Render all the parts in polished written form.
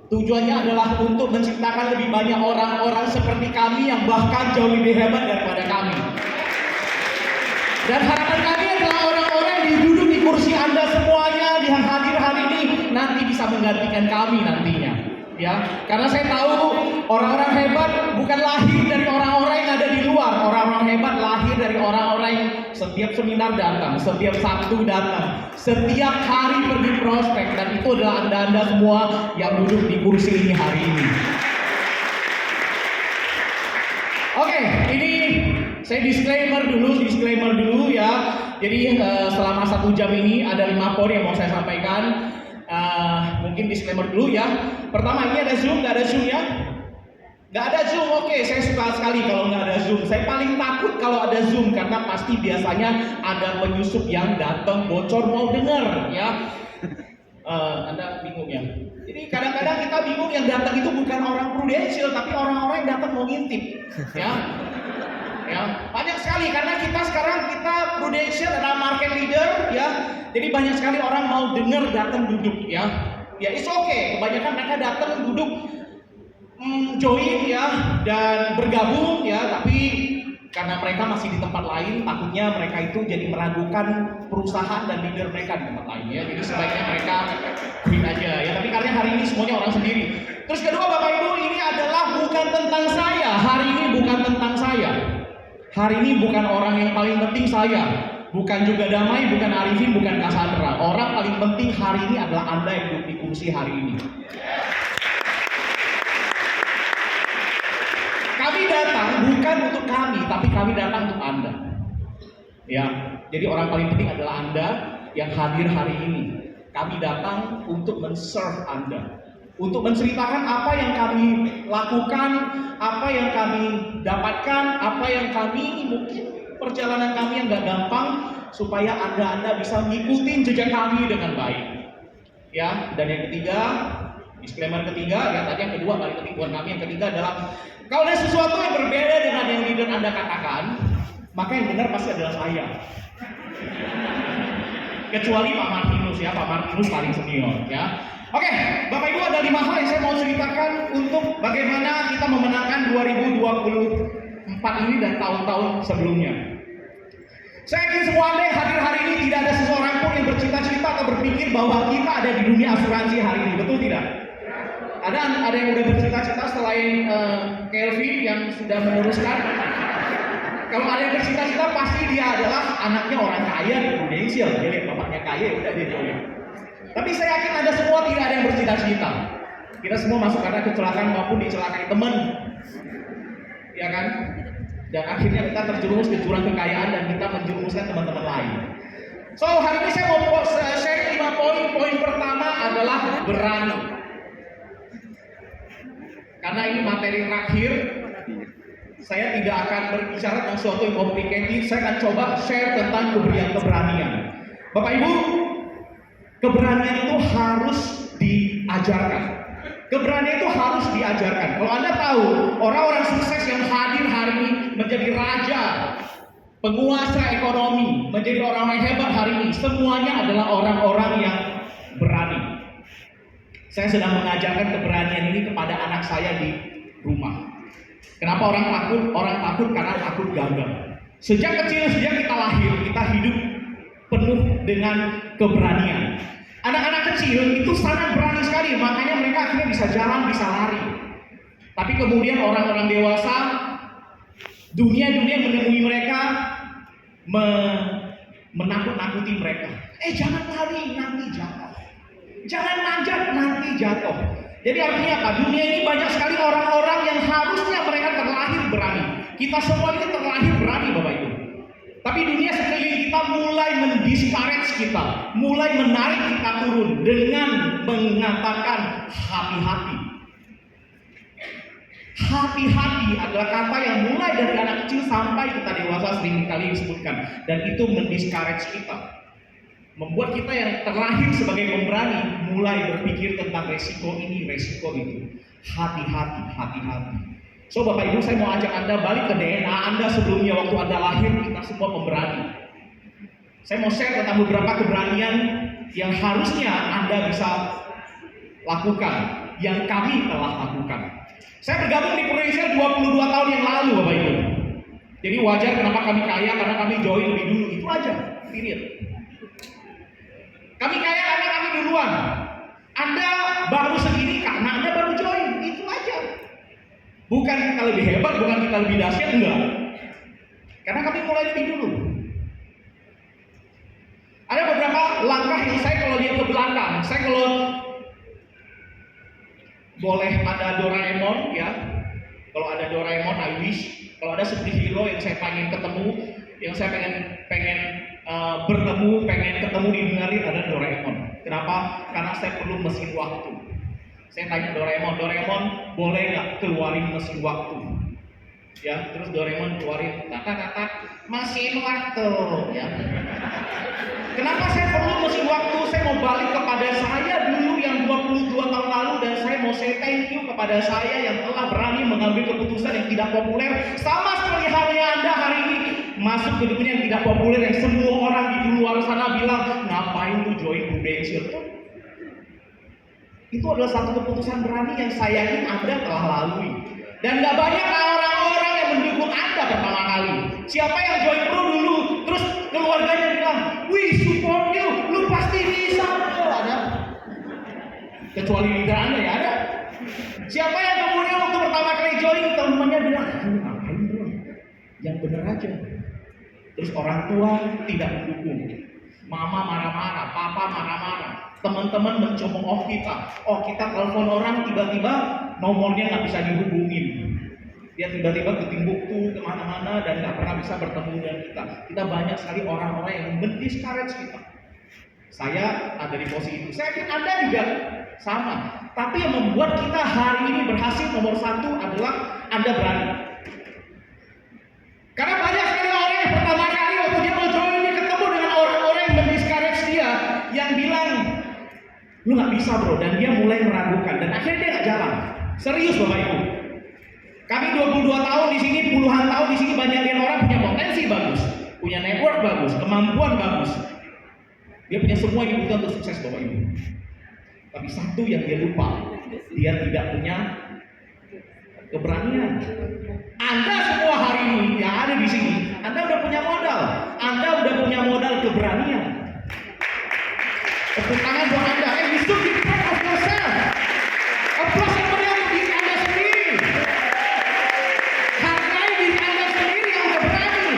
Tujuannya adalah untuk menciptakan lebih banyak orang-orang seperti kami yang bahkan jauh lebih hebat daripada kami. Dan harapan kami adalah orang-orang yang duduk di kursi Anda semuanya yang hadir hari ini nanti bisa menggantikan kami nantinya. Ya, karena saya tahu orang-orang hebat bukan lahir dari orang-orang yang ada di luar. Orang-orang hebat lahir dari orang-orang yang setiap seminar datang, setiap Sabtu datang, setiap hari pergi prospek, dan itu adalah Anda-Anda semua yang duduk di kursi ini hari ini. Oke, ini saya disclaimer dulu ya. Jadi selama 1 jam ini ada 5 poin yang mau saya sampaikan. Mungkin disclaimer dulu ya. Pertama, ini ada Zoom, nggak ada Zoom ya? Nggak ada Zoom, oke. Saya suka sekali kalau nggak ada Zoom. Saya paling takut kalau ada Zoom karena pasti biasanya ada penyusup yang datang bocor mau dengar ya. Anda bingung ya? Jadi kadang-kadang kita bingung yang datang itu bukan orang Prudential tapi orang-orang yang datang mau ngintip ya. Ya, banyak sekali karena kita Prudential adalah market leader ya. Jadi banyak sekali orang mau dengar datang duduk ya. Ya it's okay. Kebanyakan mereka datang duduk join ya dan bergabung ya, tapi karena mereka masih di tempat lain, takutnya mereka itu jadi meragukan perusahaan dan leader mereka di tempat lain ya. Jadi sebaiknya mereka quit aja ya. Tapi karena hari ini semuanya orang sendiri. Terus kedua Bapak Ibu, ini adalah bukan tentang saya. Hari ini bukan tentang saya. Hari ini bukan orang yang paling penting saya. Bukan juga Damai, bukan Arifin, bukan Cassandra. Orang paling penting hari ini adalah Anda yang duduk di kursi hari ini. Kami datang bukan untuk kami, tapi kami datang untuk Anda. Ya, jadi orang paling penting adalah Anda yang hadir hari ini. Kami datang untuk men-serve Anda, untuk menceritakan apa yang kami lakukan, apa yang kami dapatkan, apa yang kami mungkin perjalanan kami yang gak gampang, supaya Anda bisa ngikutin jejak kami dengan baik. Ya, dan yang ketiga, disclaimer ketiga, ya tadi yang kedua paling penting buat kami, yang ketiga adalah kalau ada sesuatu yang berbeda dengan yang leader Anda katakan, maka yang benar pasti adalah saya. Kecuali Pak Martinus ya, Pak Martinus paling senior ya. Oke, Bapak Ibu ada 5 hal yang saya mau ceritakan untuk bagaimana kita memenangkan 2024 ini dan tahun-tahun sebelumnya. Saya yakin semua Anda yang hadir hari ini tidak ada seseorang pun yang bercita-cita atau berpikir bahwa kita ada di dunia asuransi hari ini, betul tidak? Ada yang udah bercita-cita selain Kelvin yang sudah meneruskan. Kalau ada yang bercita-cita pasti dia adalah anaknya orang kaya di Prudential. Jadi bapaknya kaya udah dia join. Tapi saya yakin Anda semua tidak ada yang bercita-cita. Kita semua masuk karena kecelakaan maupun dicelakai teman, ya kan? Dan akhirnya kita terjerumus ke jurang kekayaan dan kita menjerumuskan teman-teman lain. So hari ini saya mau share 5 poin. Poin pertama adalah berani. Karena ini materi terakhir, saya tidak akan berbicara tentang sesuatu yang complicated. Saya akan coba share tentang keberanian. Bapak Ibu, keberanian itu harus diajarkan. Keberanian itu harus diajarkan. Kalau Anda tahu, orang-orang sukses yang hadir hari ini menjadi raja, penguasa ekonomi, menjadi orang-orang hebat hari ini, semuanya adalah orang-orang yang berani. Saya sedang mengajarkan keberanian ini kepada anak saya di rumah. Kenapa orang takut? Orang takut karena takut gagal. Sejak kecil, sejak kita lahir, kita hidup penuh dengan keberanian. Anak-anak kecil itu sangat berani sekali, makanya mereka akhirnya bisa jalan, bisa lari. Tapi kemudian orang-orang dewasa, dunia menemui mereka, menakut-nakuti mereka. Jangan lari, nanti jatuh. Jangan manjat, nanti jatuh. Jadi artinya apa? Dunia ini banyak sekali orang-orang yang harusnya mereka terlahir berani. Kita semua ini terlahir berani, Bapak Ibu. Tapi dunia sekeliling kita mulai mendiscourage kita, mulai menarik kita turun dengan mengatakan hati-hati. Hati-hati adalah kata yang mulai dari anak kecil sampai kita dewasa sering kali disebutkan, dan itu mendiscourage kita. Membuat kita yang terlahir sebagai pemberani mulai berpikir tentang resiko ini, resiko itu. Hati-hati, hati-hati. So Bapak Ibu, saya mau ajak Anda balik ke DNA Anda sebelumnya waktu Anda lahir, kita semua pemberani. Saya mau share tentang beberapa keberanian yang harusnya Anda bisa lakukan, yang kami telah lakukan. Saya bergabung di Prudensial 22 tahun yang lalu, Bapak Ibu. Jadi wajar kenapa kami kaya, karena kami join lebih dulu, itu aja, period. Kami kaya karena kami duluan. Anda baru segini karena Anda baru join, itu aja. Bukan kita lebih hebat, bukan kita lebih dahsyat, enggak. Karena kami mulai lebih dulu. Ada beberapa langkah yang saya kalau lihat ke belakang, saya kalau boleh ada Doraemon ya, kalau ada Doraemon, I wish. Kalau ada superhero yang saya pengen ketemu, yang saya pengen bertemu, pengen ketemu di dunia ini ada Doraemon. Kenapa? Karena saya perlu mesin waktu. Saya tanya Doraemon boleh nggak keluarin mesin waktu? Ya, terus Doraemon keluarin kata-kata mesin waktu. Ya. Kenapa saya perlu mesin waktu? Saya mau balik kepada saya dulu yang 22 tahun lalu dan saya mau say thank you kepada saya yang telah berani mengambil keputusan yang tidak populer, sama seperti halnya Anda hari ini masuk ke dunia yang tidak populer yang semua orang di luar sana bilang ngapain lu join Prudensial? Itu adalah satu keputusan berani yang saya yakin Anda telah lalui. Dan gak banyak orang-orang yang mendukung Anda pertama kali. Siapa yang join Pro dulu, terus keluarganya bilang, "We support you, lu pasti bisa." Ada? Kecuali leader Anda ya ada. Siapa yang kemudian waktu pertama kali join, temannya bilang, "Ngapain bro? Yang bener aja." Terus orang tua tidak mendukung. Mama marah-marah, papa marah-marah. Teman-teman mencoba off kita. Oh, kita telepon orang tiba-tiba nomornya nggak bisa dihubungin. Dia tiba-tiba ke Timbuktu kemana-mana dan nggak pernah bisa bertemu dengan kita. Kita banyak sekali orang-orang yang mendiscourage kita. Saya ada di posisi itu. Saya yakin Anda juga sama. Tapi yang membuat kita hari ini berhasil nomor satu adalah Anda berani. Karena banyak sekali orang yang pertama kali waktu dia mau join, dia ketemu dengan orang-orang yang mendiscourage dia, yang bilang, "Lu nggak bisa bro," dan dia mulai meragukan dan akhirnya dia nggak jalan. Serius Bapak Ibu. Kami 22 tahun di sini, puluhan tahun di sini, banyak orang punya potensi bagus, punya network bagus, kemampuan bagus. Dia punya semua yang dibutuhkan untuk sukses Bapak Ibu. Tapi satu yang dia lupa, dia tidak punya keberanian. Anda semua hari ini yang ada di sini, Anda udah punya modal. Anda udah punya modal keberanian. Tepuk tangan buat Anda. You should be proud of yourself. Applause yang meriah untuk diri Anda sendiri. Hargai diri Anda sendiri yang udah berani.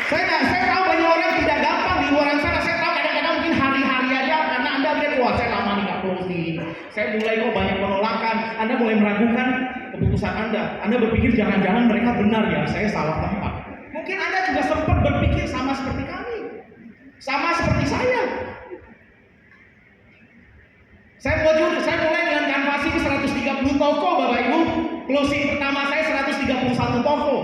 Saya tahu banyak orang tidak gampang di luar sana. Saya tahu kadang-kadang mungkin hari-hari aja karena Anda lihat, wah saya lama nih nggak closing. Saya mulai kok banyak penolakan. Anda mulai meragukan keputusan Anda. Anda berpikir jangan-jangan mereka benar ya, saya salah tempat. Mungkin Anda juga sempat berpikir sama seperti kami. Sama seperti saya. Saya mulai dengan kanvas ini 130 toko Bapak Ibu. Closing pertama saya 131 toko.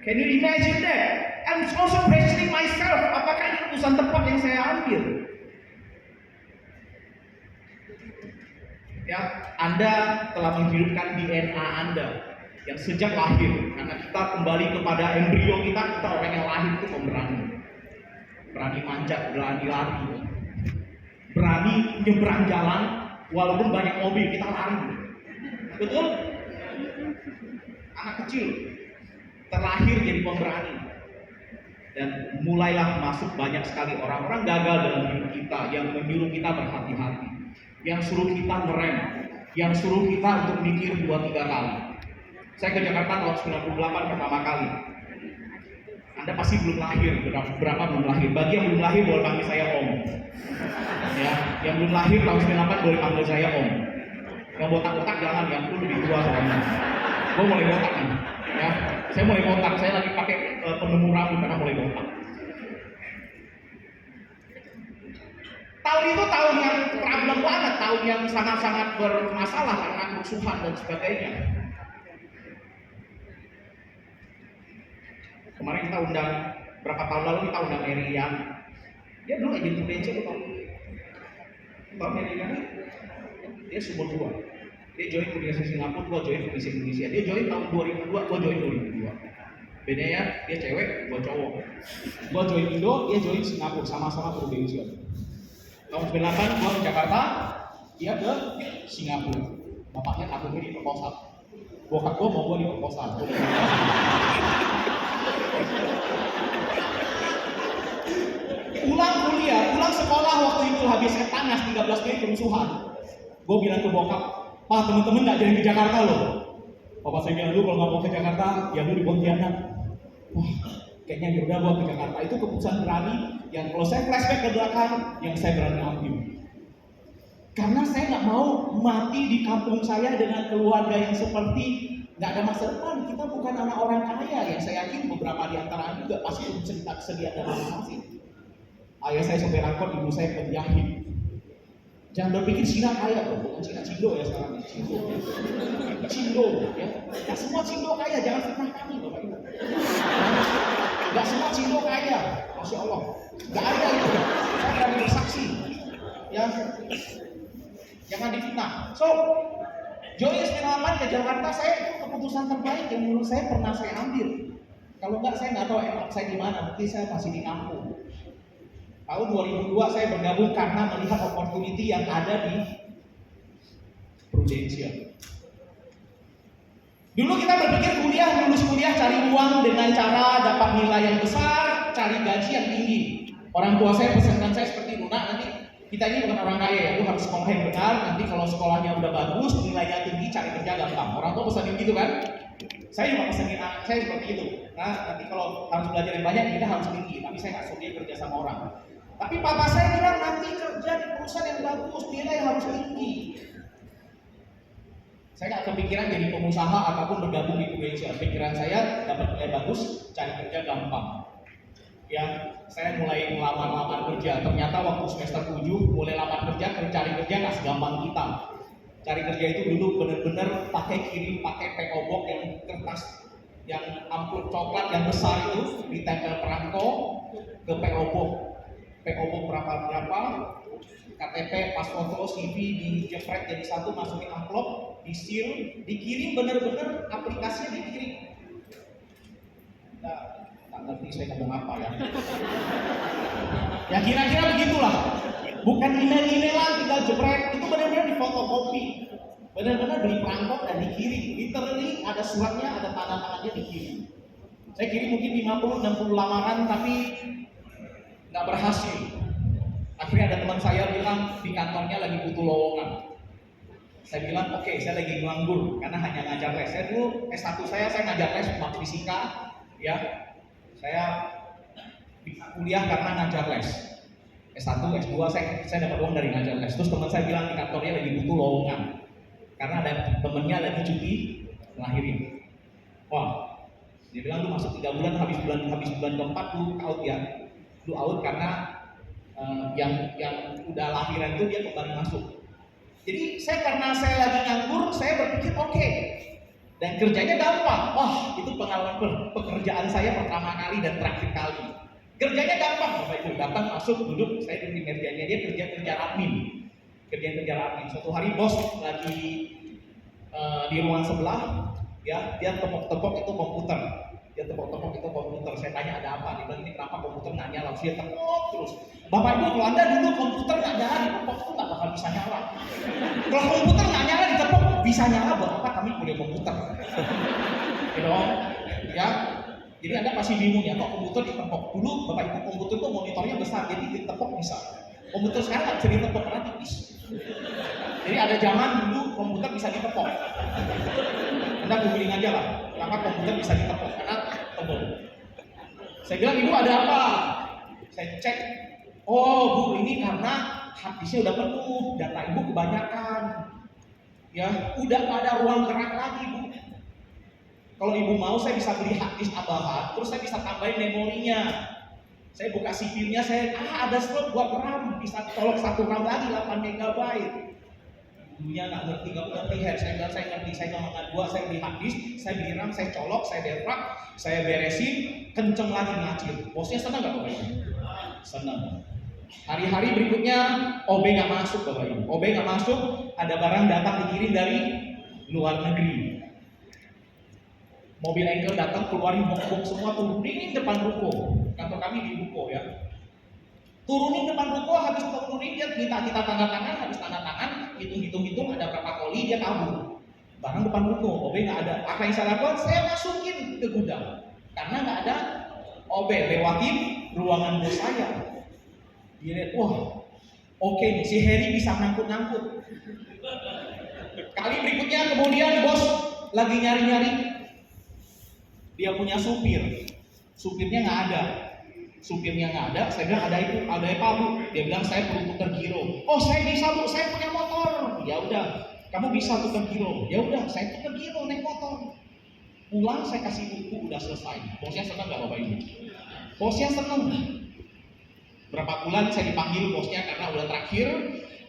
Can you imagine that? I'm also questioning myself. Apakah ini keputusan tepat yang saya ambil? Ya, Anda telah menghidupkan DNA Anda yang sejak lahir. Karena kita kembali kepada embrio kita orang yang lahir itu pemberani. Berani manjat, berani lari, berani nyebrang jalan, walaupun banyak mobil kita lari. Betul? Anak kecil terlahir jadi pemberani, dan mulailah masuk banyak sekali orang-orang gagal dalam hidup kita yang menyuruh kita berhati-hati, yang suruh kita ngerem, yang suruh kita untuk mikir 2-3 kali. Saya ke Jakarta tahun 98 pertama kali. Anda pasti belum lahir, berapa belum lahir. Bagi yang belum lahir boleh panggil saya Om. Ya, yang belum lahir tahun 98 boleh panggil saya Om. Yang botak-botak jangan, yang itu lebih tua soalnya. Gue mulai botak nih. Ya, saya mulai botak. Saya lagi pakai penemu rambut karena mulai botak. Tahun itu tahun yang problem banget, tahun yang sangat-sangat bermasalah karena kerusuhan dan sebagainya. Kemarin kita undang, berapa tahun lalu kita undang Merian. Dia dulu aja Prudensial tuh Pak Merian, dia sumber 2. Dia join Prudensial Singapura, gua join Prudensial Indonesia. Dia join tahun 2002, gua join 2002. Bedanya dia cewek, gua cowok. Gua join Indo, dia join Singapura, sama-sama Prudensial. Tahun 98 gua ke Jakarta, dia ke Singapura. Bapaknya takutnya diperkosa. Bokap gua mau gua diperkosa. Pulang sekolah waktu itu habis panas 13 menit kerusuhan. Gue bilang ke bokap, "Pak, temen-temen nggak jadi ke Jakarta loh." Bapak saya bilang, "Lu kalau nggak mau ke Jakarta, ya lu di Pontianak." Wah, kayaknya yaudah gue ke Jakarta. Itu keputusan berani yang kalau saya flashback ke belakang, yang saya berani ambil. Karena saya nggak mau mati di kampung saya dengan keluarga yang seperti nggak ada masa depan. Kita bukan anak orang kaya, yang saya yakin beberapa di antara juga pasti cerita kesedihan dan masing-masing. Ayah saya sopir angkot, ibu saya penjahit. Jangan berpikir Cina kaya loh, bukan Cina, Cindo ya sekarang. Cindo ya. Gak semua Cindo kaya, jangan fitnah kami Bapak Ibu. Gak semua Cindo kaya, Masya Allah. Gak ada itu, saya berani bersaksi. Ya, jangan difitnah. So, Joyce Pengalaman ke Jakarta, saya itu keputusan terbaik yang menurut saya pernah saya ambil. Kalau enggak, saya nggak tahu enak saya di mana, mungkin saya masih di kampung. Tahun 2002 saya bergabung karena melihat opportunity yang ada di Prudential. Dulu kita berpikir lulus kuliah cari uang dengan cara dapat nilai yang besar, cari gaji yang tinggi. Orang tua saya pesankan saya seperti itu, nanti kita ini bukan orang kaya ya, lu harus sekolah yang benar, nanti kalau sekolahnya udah bagus, nilainya tinggi, cari kerja gampang. Orang tua pesanin gitu kan? Saya juga pesanin anak saya seperti itu. Nah, nanti kalau harus belajar yang banyak, kita harus tinggi, tapi saya nggak suruh dia kerja sama orang. Tapi papa saya bilang nanti kerja di perusahaan yang bagus, nilai harus tinggi. Saya nggak kepikiran jadi pengusaha ataupun bergabung di Prudential. Pikiran saya dapat nilai bagus, cari kerja gampang. Ya, saya mulai melamar kerja. Ternyata waktu semester 7 mulai lamar kerja, cari kerja nggak segampang kita. Cari kerja itu dulu benar-benar pakai PO Box yang kertas, yang amplop coklat yang besar itu ditempel perangko ke PO Box. PO Box berapa, KTP, pas foto, CV dijepret jadi satu, masukin amplop, di-seal, dikirim bener-bener aplikasinya dikirim. Nah, tak ngerti saya ngomong apa ya. Ya kira-kira begitulah. Bukan email-emailan tinggal jepret, itu benar-benar difotokopi. Benar-benar beli perangkop dan dikirim. Literally ada suratnya, ada tanda tangannya dikirim. Saya kirim mungkin 50-60 lamaran tapi nggak berhasil. Akhirnya ada teman saya bilang di kantornya lagi butuh lowongan. Saya bilang oke, saya lagi nganggur karena hanya ngajar les. Saya dulu S1 saya ngajar les matematika, ya. Saya kuliah karena ngajar les. S1, S2 saya dapat uang dari ngajar les. Terus teman saya bilang di kantornya lagi butuh lowongan karena ada temennya lagi cuti ngelahirin. Wah, dia bilang lu masuk 3 bulan, habis bulan keempat lu out ya. Lu out karena yang udah lahiran itu dia kembali masuk. Jadi karena saya lagi nganggur, saya berpikir oke. Dan kerjanya gampang. Wah, itu pengalaman pekerjaan saya pertama kali dan terakhir kali. Kerjanya gampang, Bapak Ibu. Datang masuk duduk, saya di mejanya dia kerja admin. Kerja admin. Suatu hari bos lagi di ruang sebelah, ya, dia tepok-tepok itu komputer. Saya tanya ada apa? Dia bilang ini kenapa komputer nggak nyala? Dia tepok terus. Bapak Ibu, kalau Anda dulu komputer nggak nyala, ditepok itu nggak bakal bisa nyala. Kalau komputer nggak nyala, ditepok bisa nyala, buat apa kami punya komputer? Gitu, ya. Jadi Anda pasti bingung ya, kok komputer ditepok? Dulu Bapak Ibu komputer itu monitornya besar, jadi ditepok bisa. Komputer sekarang nggak bisa ditepok karena tipis. Jadi ada zaman dulu komputer bisa ditepok. Anda googling aja lah, kenapa komputer bisa ditepok? Karena tebal. Saya bilang, ibu ada apa? Saya cek, oh bu ini karena harddisknya udah penuh, data ibu kebanyakan. Ya, udah nggak ada ruang gerak lagi bu. Kalau ibu mau saya bisa beli harddisk tambahan, terus saya bisa tambahin memorinya. Saya buka CPU-nya, ada slot buat RAM, bisa colok 1 RAM lagi 8 MB. Ibunya nggak ngerti, saya ngerti, saya nggak dua, saya beli harddisk, saya beli RAM, saya colok, saya defrag, saya beresin, kenceng lagi ngacir. Bosnya senang nggak Bapak Ibu? Senang. Hari-hari berikutnya OB nggak masuk Bapak Ibu. OB nggak masuk, ada barang datang dikirim dari luar negeri. Mobil engkel datang keluarin box-box semua tuh dingin depan ruko. Kantor kami di ruko ya. Turunin depan ruko, habis turunin dia minta kita tanda tangan, habis tanda tangan, hitung ada berapa koli, dia kabur. Barang depan ruko, OB nggak ada. Apa yang saya lakukan? Saya masukin ke gudang. Karena nggak ada OB, lewatin ruangan bos saya. Dia lihat, wah, oke nih, si Heri bisa ngangkut-ngangkut. Kali berikutnya kemudian bos lagi nyari-nyari, dia punya supir, supirnya nggak ada. Saya bilang ada apa bu? Dia bilang saya perlu tukar giro. Oh saya bisa bu, saya punya motor. Ya udah, kamu bisa tukar giro. Ya udah, saya tukar giro naik motor. Pulang saya kasih buku, udah selesai. Bosnya senang nggak bapak ibu? Bosnya senang. Berapa bulan saya dipanggil bosnya karena udah terakhir.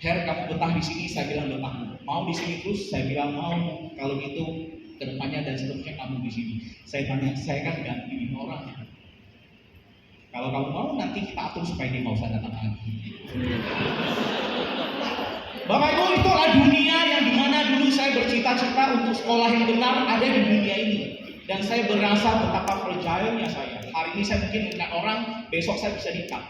Her, kamu betah di sini? Saya bilang betah. Mau di sini terus? Saya bilang mau. Kalau gitu kedepannya dan seterusnya kamu di sini. Saya tanya, saya kan gantiin orang. Kalau kamu mau nanti kita atur supaya dia mau saya datang lagi. Bapak Ibu, itulah dunia yang dimana dulu saya bercita-cita untuk sekolah yang benar ada di dunia ini. Dan saya berasa betapa fragile-nya saya. Hari ini saya mungkin mengikat orang, besok saya bisa dikat.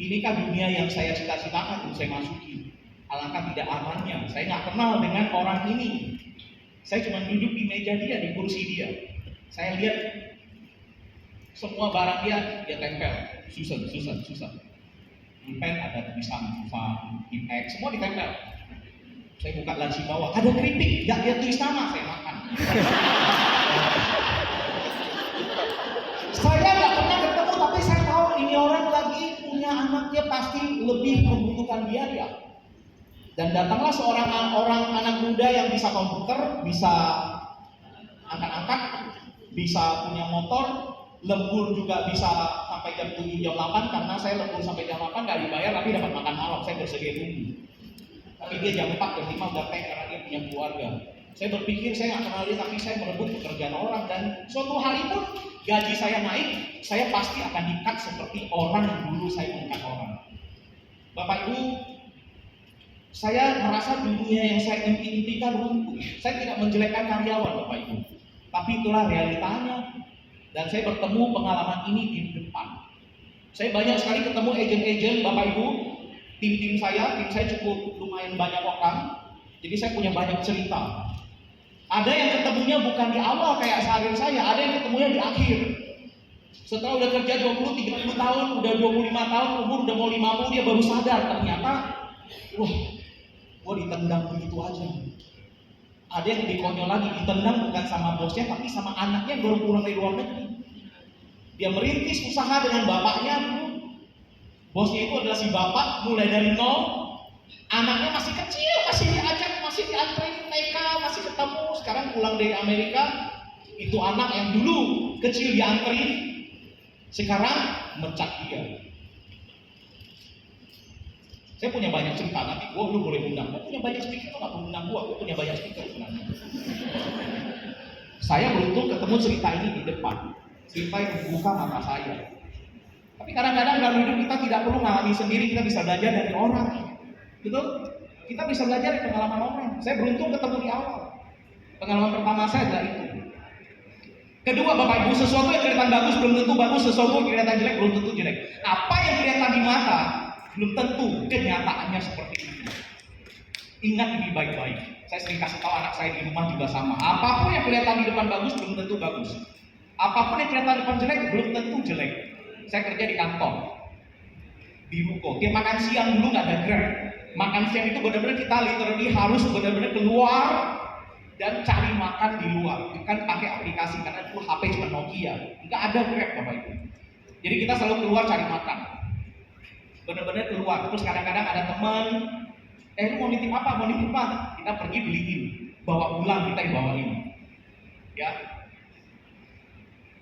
Inikah dunia yang saya cita-citakan untuk saya masuki? Alangkah tidak amannya. Saya nggak kenal dengan orang ini. Saya cuma duduk di meja dia, di kursi dia. Saya lihat semua barang dia tempel. Susah. Pen ada tulisan Impact, semua ditempel. Saya buka laci bawah, ada keripik, nggak dia tulis nama, saya makan. Saya nggak pernah ketemu, tapi saya tahu ini orang lagi punya anaknya pasti lebih membutuhkan biaya. Dan datanglah seorang anak muda yang bisa komputer, bisa angkat-angkat, bisa punya motor, lembur juga bisa sampai jam 7 jam 8 karena saya lembur sampai jam 8 nggak dibayar tapi dapat makan malam, saya bersedia tunggu. Tapi dia jam 4 jam 5 udah tank karena dia punya keluarga. Saya berpikir saya nggak kenal dia tapi saya merebut pekerjaan orang dan suatu hari pun gaji saya naik, saya pasti akan di-cut seperti orang yang dulu saya meng-cut orang. Bapak Ibu, saya merasa dunia yang saya impi-impikan runtuh. Saya tidak menjelekkan karyawan Bapak Ibu, tapi itulah realitanya. Dan saya bertemu pengalaman ini di depan. Saya banyak sekali ketemu agen-agen Bapak Ibu, tim saya cukup lumayan banyak orang. Jadi saya punya banyak cerita. Ada yang ketemunya bukan di awal kayak sehari saya, ada yang ketemunya di akhir. Setelah udah kerja 20-30 tahun, udah 25 tahun, umur udah mau 50, dia baru sadar ternyata, wah, gua ditendang begitu aja. Ada yang lebih konyol lagi, ditendang bukan sama bosnya tapi sama anaknya yang baru pulang dari luar negeri. Dia merintis usaha dengan bapaknya dulu. Bosnya itu adalah si bapak, mulai dari nol. Anaknya masih kecil, masih diajak, masih dianterin TK, masih ketemu. Sekarang pulang dari Amerika, itu anak yang dulu kecil dianterin, sekarang mencat dia. Saya punya banyak cerita, nanti lu boleh undang. Gue punya banyak speaker, lo gak perlu undang gue punya banyak speaker sebenarnya. Saya beruntung ketemu cerita ini di depan. Cerita yang membuka mata saya. Tapi kadang-kadang dalam hidup kita tidak perlu mengalami sendiri, kita bisa belajar dari orang. Betul? Kita bisa belajar dari pengalaman orang. Saya beruntung ketemu di awal. Pengalaman pertama saya adalah itu. Kedua, Bapak Ibu, sesuatu yang kelihatan bagus belum tentu bagus, sesuatu yang kelihatan jelek belum tentu jelek. Apa yang kelihatan di mata belum tentu kenyataannya seperti itu. Ingat ini baik-baik. Saya sering kasih tahu anak saya di rumah juga sama. Apapun yang kelihatan di depan bagus belum tentu bagus. Apapun yang kelihatan di depan jelek belum tentu jelek. Saya kerja di kantor, di ruko. Tiap makan siang dulu nggak ada Grab. Makan siang itu benar-benar kita literally harus benar-benar keluar dan cari makan di luar. Bukan pakai aplikasi karena itu HP cuma Nokia. Nggak ada Grab Bapak Ibu. Jadi kita selalu keluar cari makan. Benar-benar keluar. Terus kadang-kadang ada teman, lu mau nitip apa? Mau nitip apa? Kita pergi beliin, bawa pulang kita yang bawain. Ya.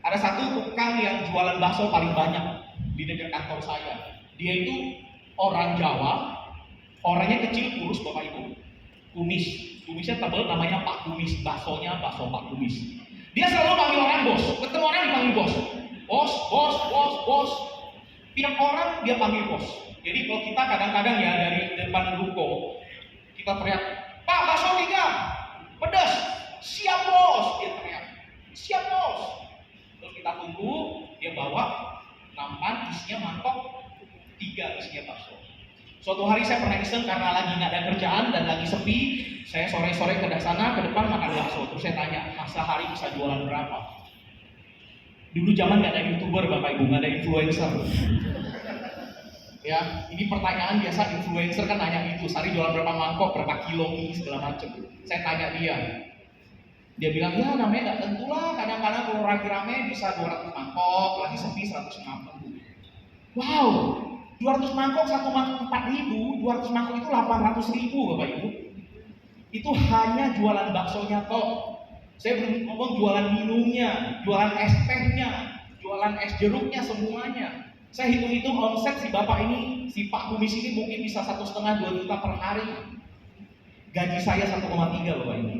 Ada satu tukang yang jualan bakso paling banyak di dekat kantor saya. Dia itu orang Jawa, orangnya kecil kurus Bapak Ibu, kumisnya tebal, namanya Pak Kumis, baksonya bakso Pak Kumis. Dia selalu panggil orang bos, ketemu orang dipanggil bos, bos. Tiap orang dia panggil bos. Jadi kalau kita kadang-kadang ya dari depan ruko kita teriak, Pak bakso 3, pedas, siap bos, dia teriak, siap bos. Terus kita tunggu, dia bawa nampan isinya mangkok 3. Suatu hari saya pernah iseng karena lagi nggak ada kerjaan dan lagi sepi, saya sore-sore ke sana ke depan makan bakso. Terus saya tanya, sehari bisa jualan berapa? Dulu zaman nggak ada YouTuber Bapak Ibu, nggak ada influencer. Ya, ini pertanyaan biasa influencer kan nanya itu, sehari jualan berapa mangkok, berapa kilo mie segala macam. Saya tanya dia bilang ya namanya nggak tentu lah, kadang-kadang kalau rame-rame bisa 200 mangkok, lagi sepi 150. Wow, 200 mangkok, satu mangkok 4.000, 200 mangkok itu 800.000 Bapak Ibu. Itu hanya jualan baksonya kok. Saya belum ngomong jualan minumnya, jualan es tehnya, jualan es jeruknya semuanya. Saya hitung-hitung omset si bapak ini, si Pak Kumis ini mungkin bisa 1,5-2 juta per hari. Gaji saya 1,3 Bapak Ibu.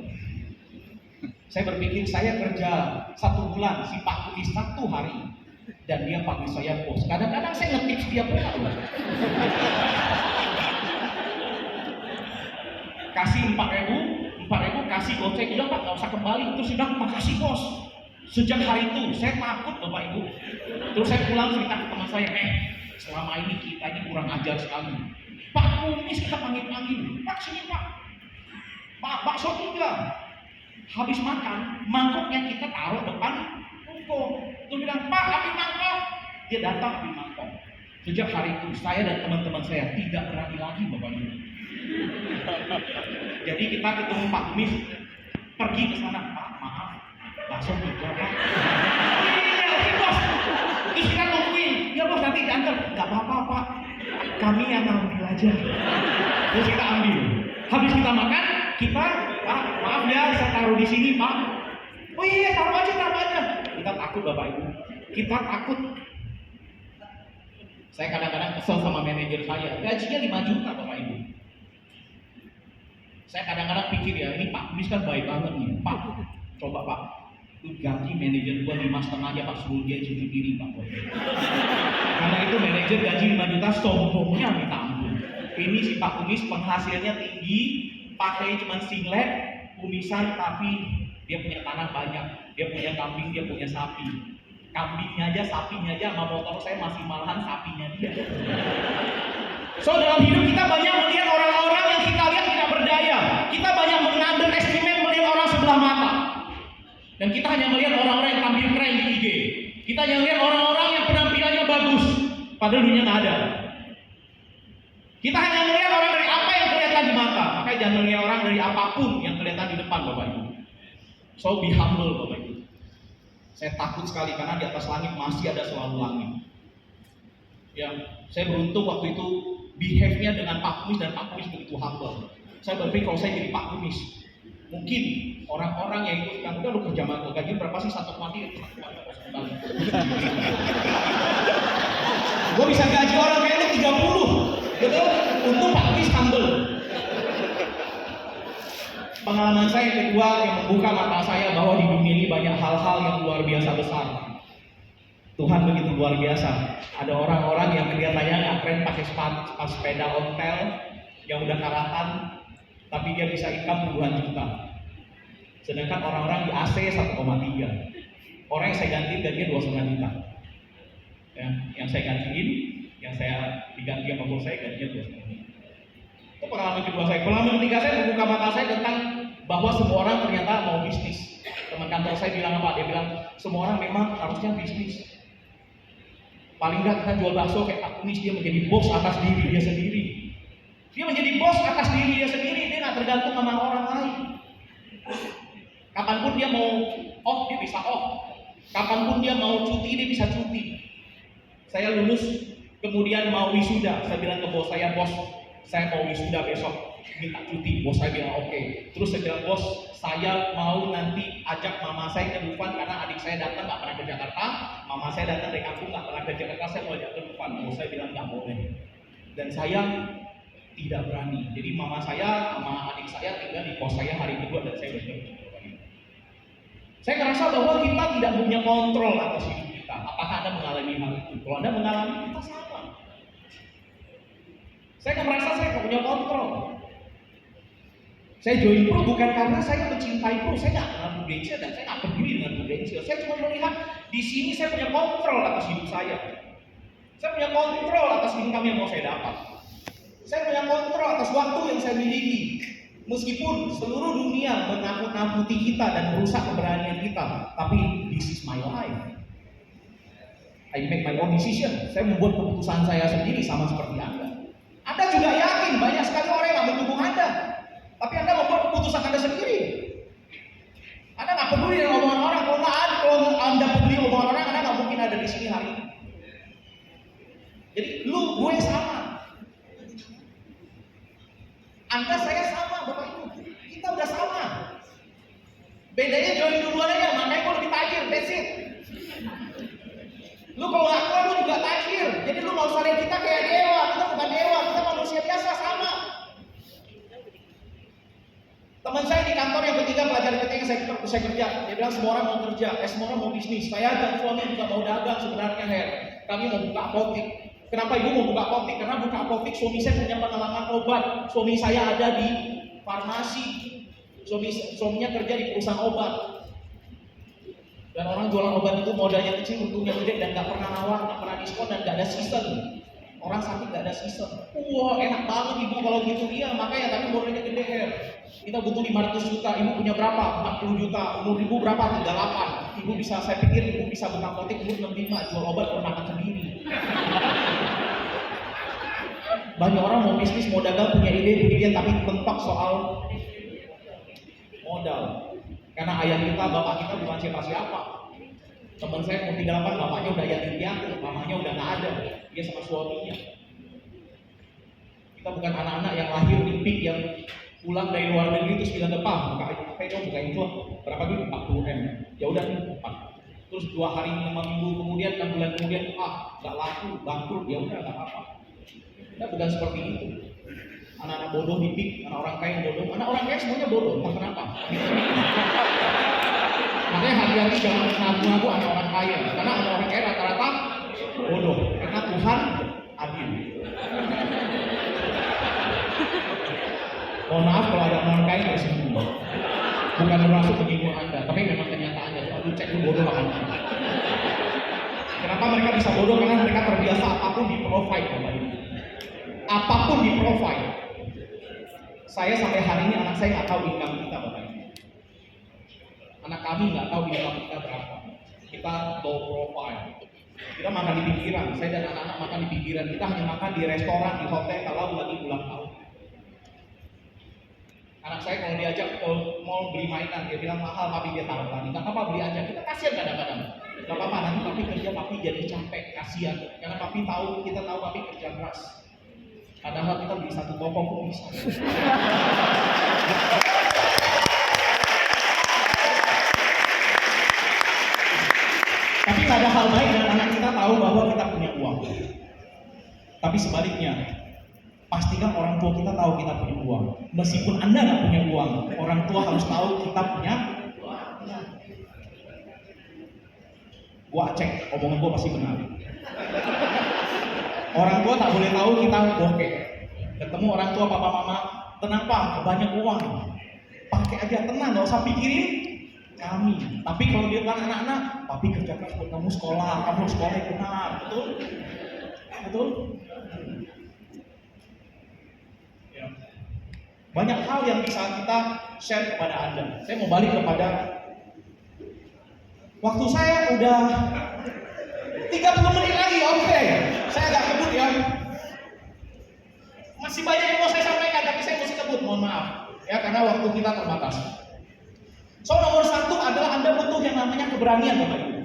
Saya berpikir saya kerja 1 bulan, si Pak Kumis 1 hari, dan dia panggil saya bos. Kadang-kadang saya nge-tips dia pula. Kasih 4.000 kasih goceng, udah Pak, nggak usah kembali. Terus dia bilang, makasih bos. Sejak hari itu, saya takut Bapak Ibu. Terus saya pulang cerita ke teman saya, selama ini kita ini kurang ajar sekali. Pak Kumis kita panggil-panggil, Pak sini Pak. Pak, bakso 3. Habis makan, mangkoknya kita taruh depan ruko. Terus bilang, Pak ambil mangkok. Dia datang ambil mangkok. Sejak hari itu, saya dan teman-teman saya tidak berani lagi Bapak Ibu. Jadi kita ketemu Pak Kumis, pergi ke sana, Pak maaf, bakso 3 Pak. Iya, oke bos. Terus kita nungguin, ya bos nanti diantar. Gak apa-apa Pak, kami yang ambil aja. Terus kita ambil. Habis kita makan, kita, Pak maaf ya saya taruh di sini Pak. Oh iya taruh aja. Kita takut Bapak Ibu, kita takut. Saya kadang-kadang kesel sama manajer saya, gajinya 5 juta Bapak Ibu. Saya kadang-kadang pikir ya, ini Pak Kumis kan baik banget nih. Pak, coba Pak, lu gaji manajer gua 5,5 aja Pak, suruh dia cuci piring Pak. Karena itu manajer gaji 5 juta, sombongnya minta ampun. Ini si Pak Kumis penghasilnya tinggi, pakai cuma singlet, kumisan, tapi dia punya tanah banyak, dia punya kambing, dia punya sapi. Kambingnya aja, sapinya aja, sama motor saya masih malahan sapinya dia. So dalam hidup kita banyak melihat orang-orang yang kita lihat tidak berdaya. Kita banyak mengunderestimate melihat orang sebelah mata. Dan kita hanya melihat orang-orang yang tampil keren di IG. Kita hanya melihat orang-orang yang penampilannya bagus, padahal dunia nggak ada. Kita hanya melihat orang dari apa yang kelihatan di mata. Makanya jangan melihat orang dari apapun yang kelihatan di depan Bapak Ibu. So be humble Bapak Ibu. Saya takut sekali karena di atas langit masih ada selalu langit. Ya, saya beruntung waktu itu behave-nya dengan Pak Kumis dan Pak Kumis begitu humble. Saya berpikir kalau saya jadi Pak Kumis, mungkin orang-orang yang itu kan udah lu kerja mantul gaji berapa sih 1,3 kembali. Gue bisa gaji orang kayak lu 30, betul? Untung Pak Kumis humble. Pengalaman saya yang kedua yang membuka mata saya bahwa di dunia ini banyak hal-hal yang luar biasa besar. Tuhan begitu luar biasa. Ada orang-orang yang kelihatannya nggak keren pakai sepeda ontel yang udah karatan, tapi dia bisa income puluhan juta. Sedangkan orang-orang di AC 1,3. Orang yang saya gantiin gajinya 2,5 juta. Ya, yang saya gantiin, yang saya diganti sama bos saya gajinya 2,5 juta. Itu pengalaman kedua saya. Pengalaman ketiga saya membuka mata saya tentang bahwa semua orang ternyata mau bisnis. Teman kantor saya bilang apa? Dia bilang semua orang memang harusnya bisnis. Paling nggak kita jual bakso kayak Pak Kumis, dia menjadi bos atas diri dia sendiri. Dia menjadi bos atas diri dia sendiri, dia nggak tergantung sama orang lain. Kapanpun dia mau off, dia bisa off. Kapanpun dia mau cuti, dia bisa cuti. Saya lulus, kemudian mau wisuda. Saya bilang ke bos saya, bos, saya mau wisuda besok, minta cuti. Bos saya bilang oke. Terus saya bilang, bos, saya mau nanti ajak mama saya ke Dufan karena adik saya datang nggak pernah ke Jakarta. Mama saya datang dari kampung nggak pernah ke Jakarta, saya mau ajak ke Dufan. Bos saya bilang nggak boleh. Dan saya tidak berani. Jadi mama saya sama adik saya tinggal di kos saya hari kedua dan saya berhenti. Saya ngerasa bahwa kita tidak punya kontrol atas hidup kita. Apakah Anda mengalami hal itu? Kalau Anda mengalami, kita sama. Saya merasa saya nggak punya kontrol. Saya join pro bukan karena saya mencintai pro, saya nggak kenal Prudential dan saya nggak peduli dengan Prudential. Saya cuma melihat di sini saya punya kontrol atas hidup saya. Saya punya kontrol atas income yang mau saya dapat. Saya punya kontrol atas waktu yang saya miliki. Meskipun seluruh dunia menakut-nakuti kita dan merusak keberanian kita, tapi this is my life. I make my own decision. Saya membuat keputusan saya sendiri, sama seperti Anda. Anda juga yakin banyak sekali orang yang mendukung Anda, tapi Anda membuat keputusan Anda sendiri. Anda nggak peduli dengan omongan orang. Kalau Anda peduli omongan orang, Anda nggak mungkin ada di sini hari ini. Jadi gue sama. Anda, saya sama, Bapak Ibu. Kita udah sama. Bedanya join duluan aja, makanya gue lebih tajir, that's it. Lu kalau ngaku lu juga tajir. Jadi lu nggak usah lihat kita kayak dewa. Kita bukan dewa, kita manusia biasa, sama. Teman saya di kantor yang ketiga, pelajaran ketiga saya kerja. Dia bilang semua orang mau kerja, semua orang mau bisnis. Saya dan suami juga mau dagang sebenarnya, Her. Kami mau buka apotik. Kenapa ibu mau buka apotik? Karena buka apotik suami saya punya pengalaman obat. Suami saya ada di farmasi. Suaminya kerja di perusahaan obat. Dan orang jualan obat itu modalnya kecil, untungnya gede, dan nggak pernah nawar, nggak pernah diskon, dan nggak ada season. Orang sakit nggak ada season. Wah, enak banget ibu kalau gitu. Iya, makanya tapi modalnya gede, Her. Kita butuh 500 juta, ibu punya berapa? 40 juta. Umur ibu berapa? 38. Ibu bisa, saya pikir ibu bisa buka apotik umur 65, jual obat per makan sendiri. Banyak orang mau bisnis, mau dagang, punya ide, tapi mentok soal modal. Karena ayah kita, bapak kita bukan siapa-siapa. Teman saya umur 38, bapaknya udah yatim piatu, mamanya udah nggak ada, dia sama suaminya. Kita bukan anak-anak yang lahir di PIK yang pulang dari luar negeri terus bilang depan, buka itu berapa duit? 40M. Ya udah nih 4. Terus 2 hari 5 minggu kemudian, 6 bulan kemudian, nggak laku, bangkrut, ya udah nggak apa-apa. Kita bukan seperti itu. Anak-anak bodoh di PIK, anak orang kaya yang bodoh, anak orang kaya semuanya bodoh, entah kenapa. Makanya hati-hati jangan ngaku-ngaku anak orang kaya, karena anak orang kaya rata-rata bodoh, karena Tuhan adil. Mohon maaf kalau ada orang kaya dari sini. Bukan merasa menyinggung Anda, tapi memang kenyataannya. Aduh, cek lu bodoh apa Anda. Kenapa mereka bisa bodoh? Karena mereka terbiasa apapun di-provide, Bapak Ibu. Apapun di-provide. Saya sampai hari ini anak saya nggak tahu income kita, Bapak Ibu. Anak kami nggak tahu income kita berapa. Kita low profile. Kita makan di pinggiran. Saya dan anak-anak makan di pinggiran. Kita hanya makan di restoran, di hotel kalau lagi ulang tahun. Anak saya kalau diajak ke mall beli mainan, dia bilang mahal, tapi dia taruh lagi. Nggak apa-apa, beli aja. Kita kasihan kadang-kadang. Nggak apa-apa, nanti papi kerja, papi jadi capek, kasihan. Karena papi tahu, kita tahu papi kerja keras. Padahal kita beli satu toko pun bisa. Tapi nggak ada hal baik dengan anak kita tahu bahwa kita punya uang. Tapi sebaliknya, pastikan orang tua kita tahu kita punya uang. Meskipun Anda nggak punya uang, orang tua harus tahu kita punya uang. Gua cek, omongan gua pasti benar. Orang tua tak boleh tahu kita bokeh. Ketemu orang tua, papa mama, tenang pak, banyak uang, pakai aja, tenang, nggak usah pikirin kami. Tapi kalau dia bilang anak-anak, papi kerja keras buat kamu sekolah yang benar, betul? Betul? Banyak hal yang bisa kita share kepada Anda. Saya mau balik kepada waktu saya udah 30 menit lagi, oke. Saya agak kebut ya. Masih banyak yang mau saya sampaikan, tapi saya mesti kebut, mohon maaf. Ya, karena waktu kita terbatas. So, nomor 1 adalah Anda butuh yang namanya keberanian, Bapak Ibu.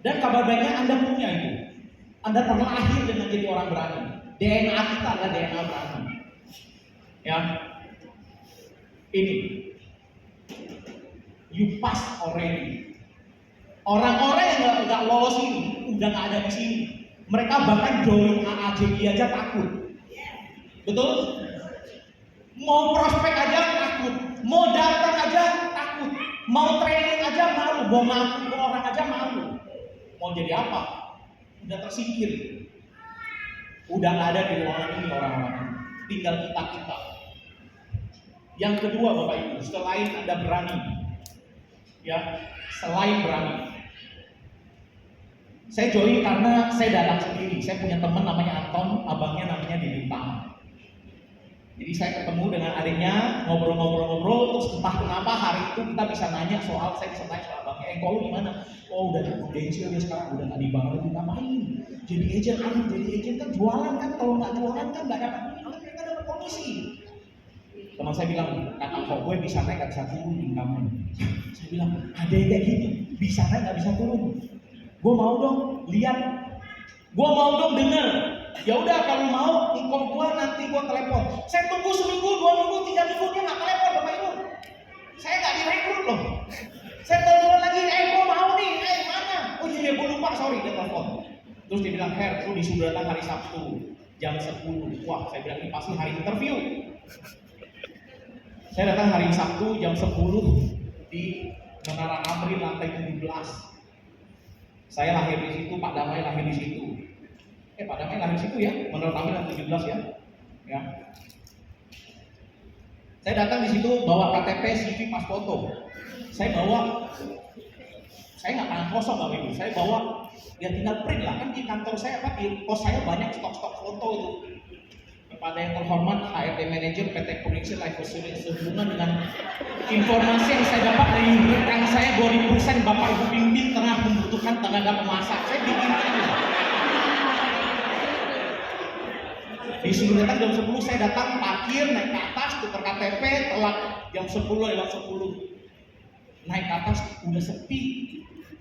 Dan kabar baiknya Anda punya itu. Anda terlahir dengan jadi orang berani. DNA kita adalah DNA berani. Ya, ini you pass already. Orang-orang yang nggak lolos ini udah nggak ada di sini. Mereka bahkan join AAJG aja takut. Betul? Mau prospek aja takut, mau datang aja takut, mau training aja malu, mau ngaku ke orang aja malu. Mau jadi apa? Udah tersingkir. Udah nggak ada di ruangan ini orang-orang. Tinggal kita. Yang kedua, Bapak Ibu, selain Anda berani, ya, selain berani, saya join karena saya datang sendiri. Saya punya teman namanya Anton, abangnya namanya Didintang. Jadi saya ketemu dengan adiknya, ngobrol-ngobrol, terus entah kenapa hari itu kita bisa nanya soal, saya bisa tanya soal Bang Eko, lu gimana? Oh udah prudensial dia sekarang, udah nggak di bank lagi, ngapain? Jadi agent kan jualan kan, kalau nggak jualan kan nggak dapat duit, kan mereka dapat komisi. Teman saya bilang, kata kok gue bisa naik nggak bisa turun income-nya. Saya bilang, ada yang kayak gini, bisa naik nggak bisa turun. Gue mau dong lihat, gue mau dong denger. Ya udah kalau mau income gue nanti gue telepon. Saya tunggu seminggu, 2 minggu, 3 minggu dia nggak telepon Bapak Ibu. Saya nggak direkrut loh. Saya telepon lagi, gue mau nih, mana? Oh iya gue lupa, sorry dia telepon. Terus dia bilang, Her, lu disuruh datang hari Sabtu jam 10. Wah, saya bilang ini pasti hari interview. Saya datang hari Sabtu jam 10 di Menara Amri lantai 17. Saya lahir di situ, Pak Damai lahir di situ. Pak Damai lahir di situ ya, Menara Amri lantai 17 ya. Ya. Saya datang di situ bawa KTP, CV, pas foto. Saya nggak tangan kosong Bapak Ibu. Saya bawa, ya tinggal print lah kan di kantor saya, Pak, di pos saya banyak stok-stok foto itu. Kepada yang terhormat HRD Manager PT Prudential Life Insurance sehubungan dengan informasi yang saya dapat dari rekan saya 2000% Bapak Ibu Bimbing tengah membutuhkan tenaga pemasak. Saya bikin itu. Disuruh datang jam 10, saya datang parkir, naik ke atas, tukar KTP, telat jam 10 lewat 10. Naik ke atas udah sepi.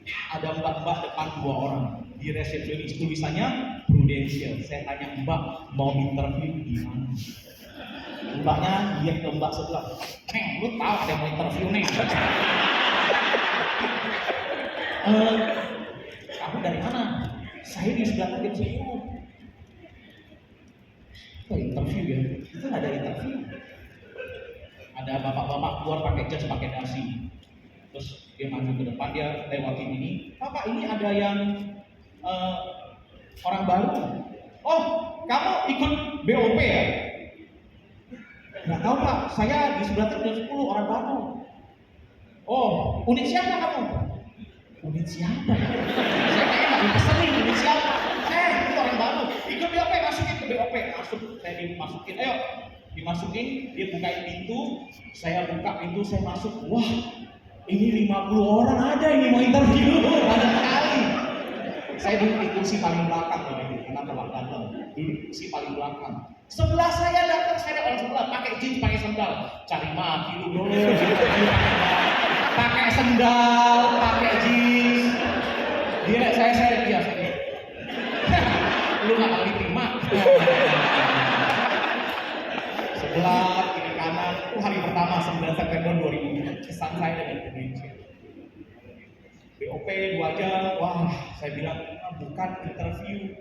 Ada mbak-mbak depan 2 orang di resepsionis, tulisannya Prudential. Saya tanya, Mbak mau interview di mana? Mbaknya dia ke mbak sebelah, Neng, lu tahu ada yang mau interview Neng? Kamu dari mana? Saya di sebelah jam 10. Interview ya? Itu nggak ada interview. Ada bapak-bapak keluar pakai jas, pakai dasi. Terus dia maju ke depan, dia lewatin ini. Pak, ini ada yang orang baru. Oh, kamu ikut BOP ya? Nggak tahu Pak, saya di sebelah jam 10 orang baru. Oh, unit siapa kamu? Unit siapa ya? Saya kayaknya nggak dipesenin unit siapa. Itu orang baru. Ikut BOP, masukin ke BOP. Masuk, saya dimasukin. Ayo, dimasukin. Dia bukain pintu. Saya buka pintu, saya masuk. Wah, ini 50 orang ada ini mau interview. Banyak kali. Saya duduk di kursi paling belakang, karena telah datang. Duduk di kursi paling belakang. Sebelah saya datang, saya ada orang sebelah pakai jeans, pakai sendal. Cari mati lu dulu. Pakai sendal, pakai jeans. Dia lihat saya biasa. Lu nggak kali terima. Sebelah kiri kanan. Hari pertama 9 September 2000. Kesan saya dengan Indonesia. BOP 2 jam. Wah, saya bilang bukan interview.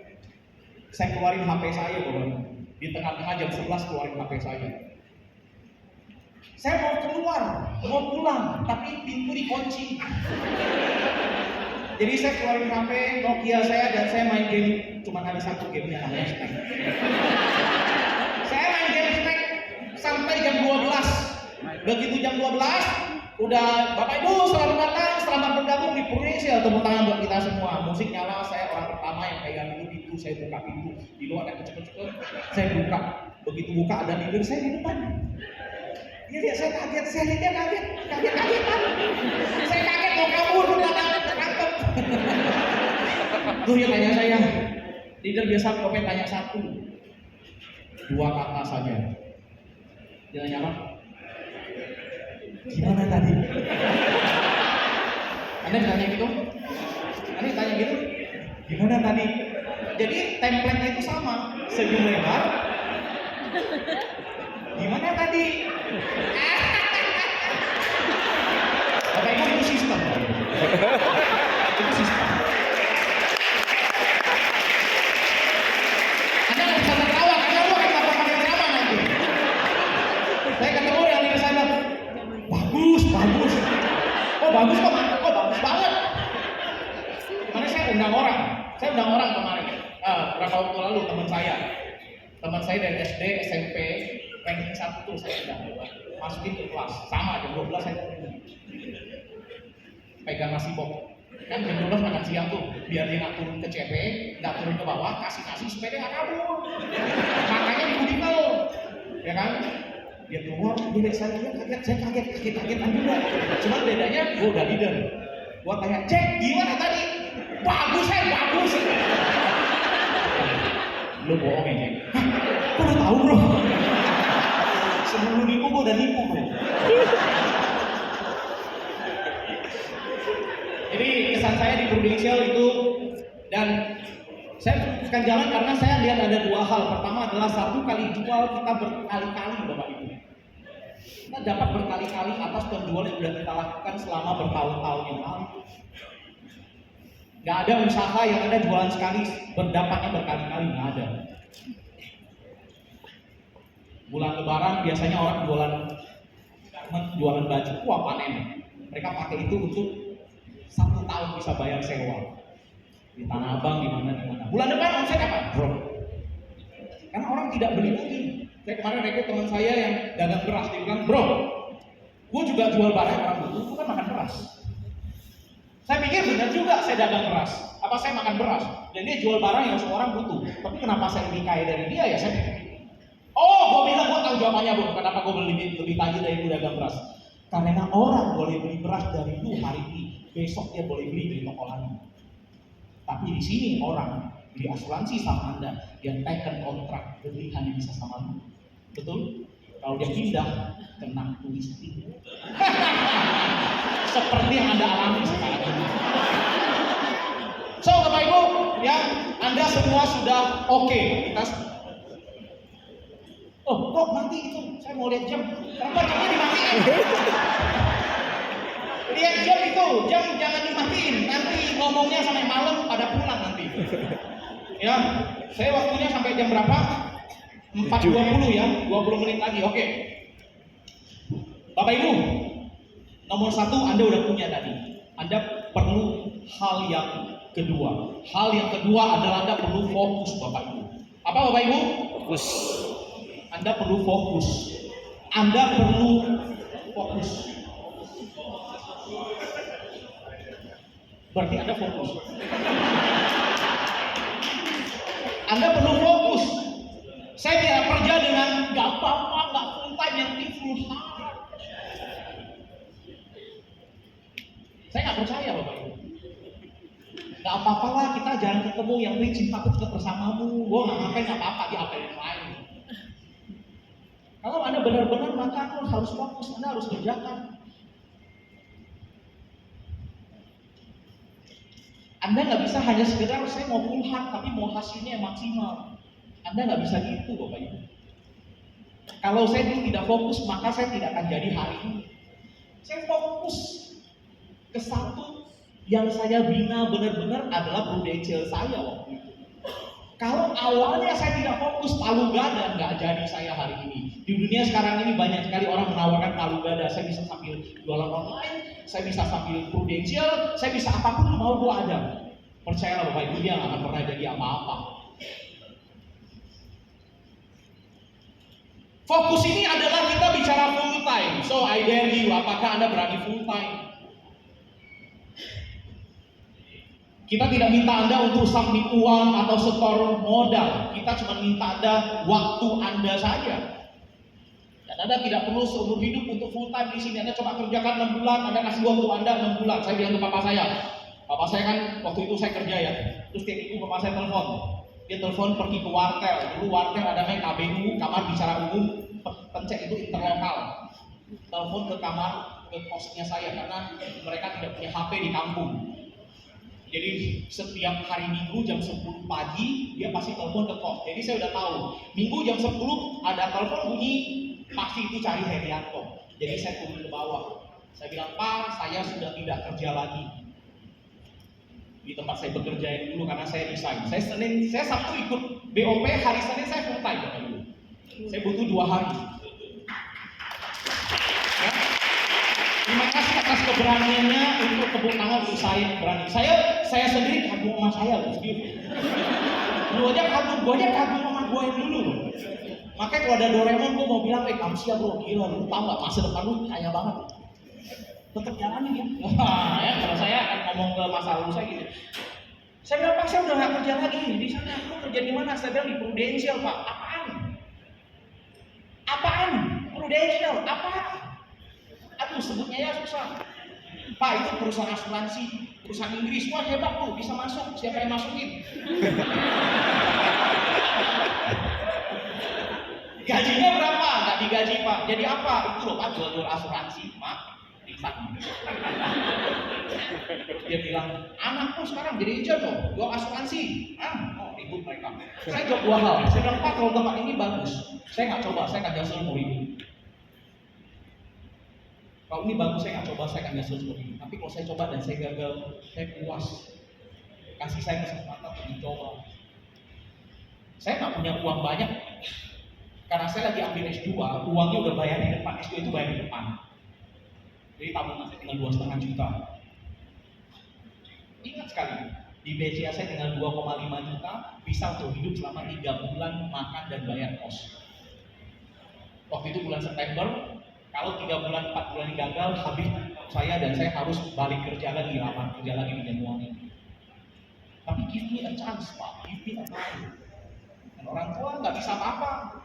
Saya keluarin HP saya, Bapak. Di tengah-tengah jam 11 keluarin HP saya. Saya mau keluar, mau pulang, tapi pintu dikunci. Jadi saya keluarin HP Nokia saya dan saya main game. Cuma ada satu gamenya namanya Snake. Saya main game Snake sampai jam 12. Begitu jam 12, udah Bapak Ibu selamat datang, selamat bergabung di Prudential. Tepuk tangan buat kita semua. Musik nyala, saya orang pertama yang pegang pintu. Saya buka pintu. Di luar ada kecil-kecil. Saya buka. Begitu buka ada leader saya di depan. Dia lihat saya kaget, saya lihat dia kaget kan. Saya kaget mau kabur, udah ketangkep. Tuh dia tanya saya, leader biasa komen tanya 1, 2 kata saja. Dia nanya apa? Gimana tadi? Anda ditanya gitu? Anda ditanya gitu? Gimana tadi? Jadi template-nya itu sama, senyum lebar. Gimana tadi? Bapak Ibu itu sistem. Itu sistem. Anda nggak bisa tertawa karena lu akan lakukan yang sama nanti. Saya ketemu yang di sana. Bagus. Oh bagus kok bagus banget. Kemarin saya undang orang kemarin. Berapa waktu lalu teman saya dari SD, SMP, ranking 1 tuh saya udah masukin ke kelas. Sama jam 12 saya pegang nasi box. Kan jam 12 makan siang tuh, biar dia nggak turun ke CP, nggak turun ke bawah, kasih nasi supaya dia nggak kabur. Makanya di Budinal. ya kan? Dia keluar, dia lihat saya kaget, saya kaget-kagetan juga. Cuman bedanya, gue udah leader. Gue tanya, cek gimana tadi? Bagus, bagus. Lu bohong ya, Cek? Hah? Gue udah tahu bro. Sebelum nipu, gue udah nipu bro. Jadi kesan saya di Prudential itu, dan saya akan jalan karena saya lihat ada dua hal. Pertama adalah satu kali jual kita berkali-kali Bapak Ibu. Kita dapat berkali-kali atas penjualan yang sudah kita lakukan selama bertahun-tahun yang lalu. Gak ada usaha yang ada jualan sekali berdapatnya berkali-kali, gak ada. Bulan Lebaran biasanya orang jualan baju, wah panen. Mereka pakai itu untuk 1 tahun bisa bayar sewa. Di Tanah Abang, di mana. Bulan depan omset apa? Drop. Karena orang tidak beli lagi. Saya kemarin rekrut teman saya yang dagang beras, dia bilang, bro, gue juga jual barang orang butuh, gue kan makan beras. Saya pikir benar juga saya dagang beras, apa saya makan beras, dan dia jual barang yang semua orang butuh. Tapi kenapa saya lebih kaya dari dia ya? Saya pikir, oh, gue bilang gue tahu jawabannya bro, kenapa gue lebih tajir dari lu dagang beras? Karena orang boleh beli beras dari lu hari ini, besok dia boleh beli dari toko lain. Tapi di sini orang beli asuransi sama Anda, dia teken kontrak, beli hanya bisa sama lu. Betul? Kalau dia pindah, kena tulistik. Seperti yang Anda alami sekarang ini. So, Bapak Ibu, ya, Anda semua sudah oke. Kita kok mati itu? Saya mau lihat jam. Kenapa jamnya dimatiin? Lihat jam itu, jam jangan dimatiin. Nanti ngomongnya sampai malam pada pulang nanti. Ya, saya waktunya sampai jam berapa? 4.20 ya, 20 menit lagi. Oke. Bapak Ibu, nomor 1 Anda udah punya tadi. Anda perlu hal yang kedua. Hal yang kedua adalah Anda perlu fokus Bapak Ibu. Apa Bapak Ibu? Fokus. Anda perlu fokus. Anda perlu fokus. Berarti Anda fokus. Anda perlu fokus. Saya tidak kerja dengan gak apa-apa, gak full time, yang penting full time. Saya gak percaya Bapak Ibu. Gak apa-apa lah kita jarang ketemu, yang penting cintaku tetap bersamamu. Gue gak ngapain gak apa-apa, dia apa yang lain. Kalau Anda benar-benar maka Anda harus fokus, Anda harus kerjakan. Anda nggak bisa hanya sekedar saya mau full hard tapi mau hasilnya yang maksimal. Anda nggak bisa gitu Bapak Ibu. Kalau saya dulu tidak fokus maka saya tidak akan jadi hari ini. Saya fokus ke satu yang saya bina benar-benar adalah Prudential saya waktu itu. Kalau awalnya saya tidak fokus, palu gada nggak jadi saya hari ini. Di dunia sekarang ini banyak sekali orang menawarkan palu gada. Saya bisa sambil jualan online, saya bisa sambil Prudential, saya bisa apapun yang mau gua ada. Percayalah Bapak Ibu, dia nggak akan pernah jadi apa-apa. Fokus ini adalah kita bicara full time. So I dare you, apakah Anda berani full time? Kita tidak minta Anda untuk submit uang atau setor modal. Kita cuma minta Anda waktu Anda saja. Dan Anda tidak perlu seumur hidup untuk full time di sini. Anda coba kerjakan 6 bulan, Anda kasih waktu Anda 6 bulan. Saya bilang ke papa saya kan waktu itu saya kerja ya. Terus tiap minggu papa saya telepon. Dia telepon pergi ke wartel. Dulu wartel ada namanya KBU, kamar bicara umum. Pencet itu interlokal. Telepon ke kamar, ke kosnya saya karena mereka tidak punya HP di kampung. Jadi setiap hari Minggu jam 10 pagi dia pasti telepon ke kos. Jadi saya udah tahu Minggu jam 10 ada telepon bunyi, pasti itu cari Herianto. Jadi saya turun ke bawah. Saya bilang, Pak, saya sudah tidak kerja lagi di tempat saya bekerja yang dulu karena saya resign. Saya Sabtu ikut BOP, hari Senin saya full time Bapak Ibu. Saya butuh 2 hari. Ya. Terima kasih atas keberaniannya untuk tepuk tangan untuk saya berani. Saya sendiri kagum sama saya loh. Lu aja kagum, gue aja kagum sama gue yang dulu. Makanya kalau ada Doraemon gue mau bilang, kamu siap bro, gila lu tau gak masa depan lu kaya banget. Tetap jalanin ya. Ya kalau saya akan ngomong ke masa lalu saya gitu. Saya bilang, Pak saya udah gak kerja lagi di sana. Lu kerja di mana? Saya bilang di Prudential Pak. Apaan? Apaan? Prudential, apa? Aduh, sebutnya ya susah. Pak, itu perusahaan asuransi, perusahaan Inggris. Wah, hebat tuh, bisa masuk. Siapa yang masukin? Gajinya berapa? Nggak digaji, Pak. Jadi apa? Itu loh, Pak, jual-jual asuransi, Pak. Dia bilang, anakku sekarang jadi agent loh, jual asuransi. Oh, ribut mereka. Saya jawab dua hal. Saya bilang, Pak, kalau tempat ini bagus, saya nggak coba, saya akan jual seumur hidup. Kalau ini bagus, saya nggak coba, saya akan jual seumur hidup. Tapi kalau saya coba dan saya gagal, saya puas. Kasih saya kesempatan untuk mencoba. Saya nggak punya uang banyak, karena saya lagi ambil S2, uangnya udah bayar di depan, S2 itu bayar di depan. Jadi tabungan saya tinggal 2,5 juta. Ingat sekali, di BCA saya tinggal 2,5 juta, bisa untuk hidup selama 3 bulan, makan dan bayar kos. Waktu itu bulan September, kalau 3 bulan, 4 bulan gagal, habis saya dan saya harus balik kerja lagi, lamar kerja lagi di Januari. Tapi give me a chance, Pak, give me a try. Dan orang tua nggak bisa apa-apa.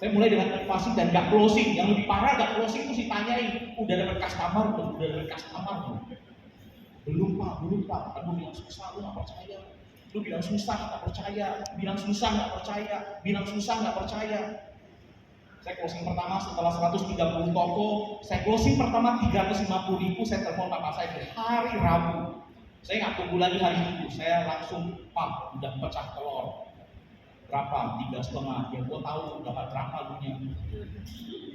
Saya mulai dengan motivasi dan gak closing. Yang lebih parah gak closing itu ditanyain, udah dapat customer belum? Udah dapat customer belum? Belum Pak. Aduh, bilang susah, lu gak percaya. Lu bilang susah, gak percaya. Bilang susah, gak percaya. Bilang susah, gak percaya. Saya closing pertama setelah 130 toko. Saya closing pertama 350.000. Saya telepon papa saya di hari Rabu. Saya nggak tunggu lagi hari Minggu. Saya langsung, Pak, udah pecah telur. Berapa? 3,5. Ya gua tahu dapat berapa dunia.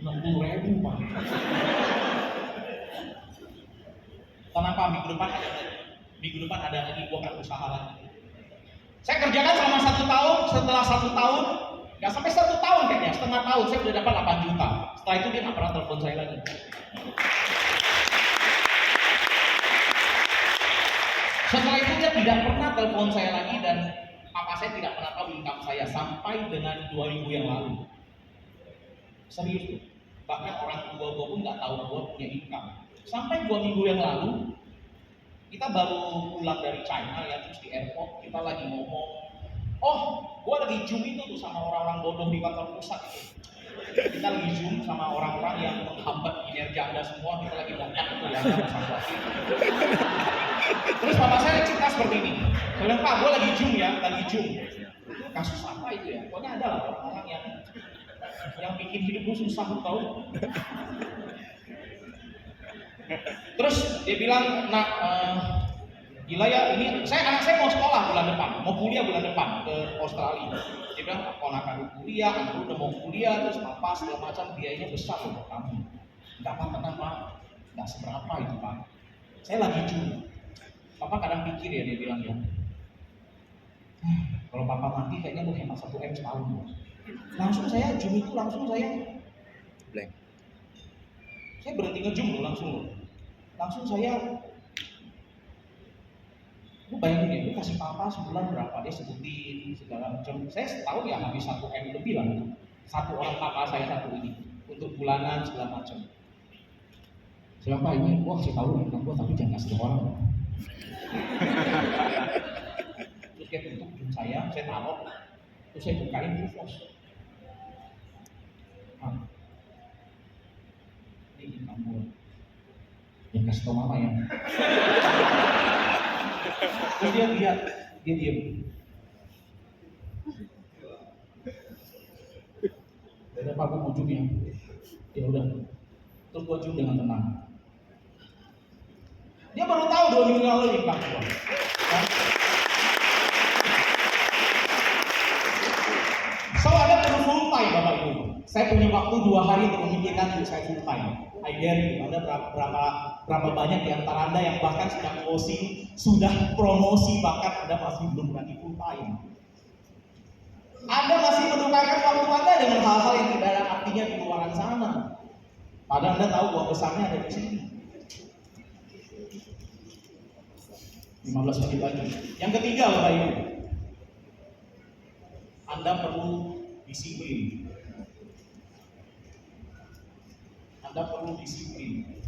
60.000, Pak. Kenapa? Minggu depan ada lagi gua akan usaha lagi. Saya kerjakan selama 1 tahun. Setelah 1 tahun, nggak sampai 1 tahun kayaknya, setengah tahun saya sudah dapat 8 juta. Setelah itu dia nggak pernah telepon saya lagi. Setelah itu dia tidak pernah telepon saya lagi dan papa saya tidak pernah tahu income saya sampai dengan 2 minggu yang lalu. Serius tuh. Bahkan orang tua gue pun nggak tahu gue punya income. Sampai 2 minggu yang lalu, kita baru pulang dari China ya, terus di airport kita lagi ngomong, oh, gue lagi zoom itu tuh sama orang-orang bodoh di kantor pusat itu. Kita lagi zoom sama orang-orang yang menghambat kinerja Anda semua, kita lagi belajar itu ya, sama-sama. Terus papa saya cerita seperti ini. Saya bilang, Pak, gue lagi zoom ya, lagi zoom. Itu kasus apa itu ya? Pokoknya ada lah orang-orang yang bikin hidup gue susah, tahu. Terus dia bilang, nak, gila ya, ini anak saya mau sekolah bulan depan, mau kuliah bulan depan ke Australia. Dia bilang, ponakan kuliah, anak udah mau kuliah, terus apa segala macam, biayanya besar untuk kamu. Nggak apa-apa, Pak, nggak seberapa itu, Pak. Saya lagi zoom. Papa kadang pikir ya, dia bilang ya, kalau papa mati kayaknya gue hemat 1 M setahun. Langsung saya zoom itu langsung saya blank. Saya berhenti nge-zoom loh langsung saya, lu bayangin ya, lu kasih papa sebulan berapa, dia sebutin segala macam. Saya setahun ya habis 1 M lebih lah. Satu orang papa saya satu ini untuk bulanan segala macam. Saya Pak, ini gua kasih tahu nih, gua tapi jangan kasih orang. Terus dia tutup zoom saya taruh, terus saya bukain terus close. Ini kamu yang kasih tau mama ya. Terus dia lihat, dia diam. Ada Pak, gua mau zoom ya. Ya udah. Terus gua zoom dengan tenang. Dia baru tahu 2 minggu lalu nih Pak. So ada perlu full time Bapak Ibu. Saya punya waktu 2 hari untuk memikirkan hidup saya full time. I dare you. Ada berapa banyak di antara Anda yang bahkan sedang closing, sudah promosi, bahkan Anda masih belum berani full time. Anda masih menukarkan waktu Anda dengan hal-hal yang tidak ada artinya di luar sana. Padahal Anda tahu uang besarnya ada di sini. 15 menit lagi. Yang ketiga Bapak Ibu, Anda perlu disiplin. Anda perlu disiplin.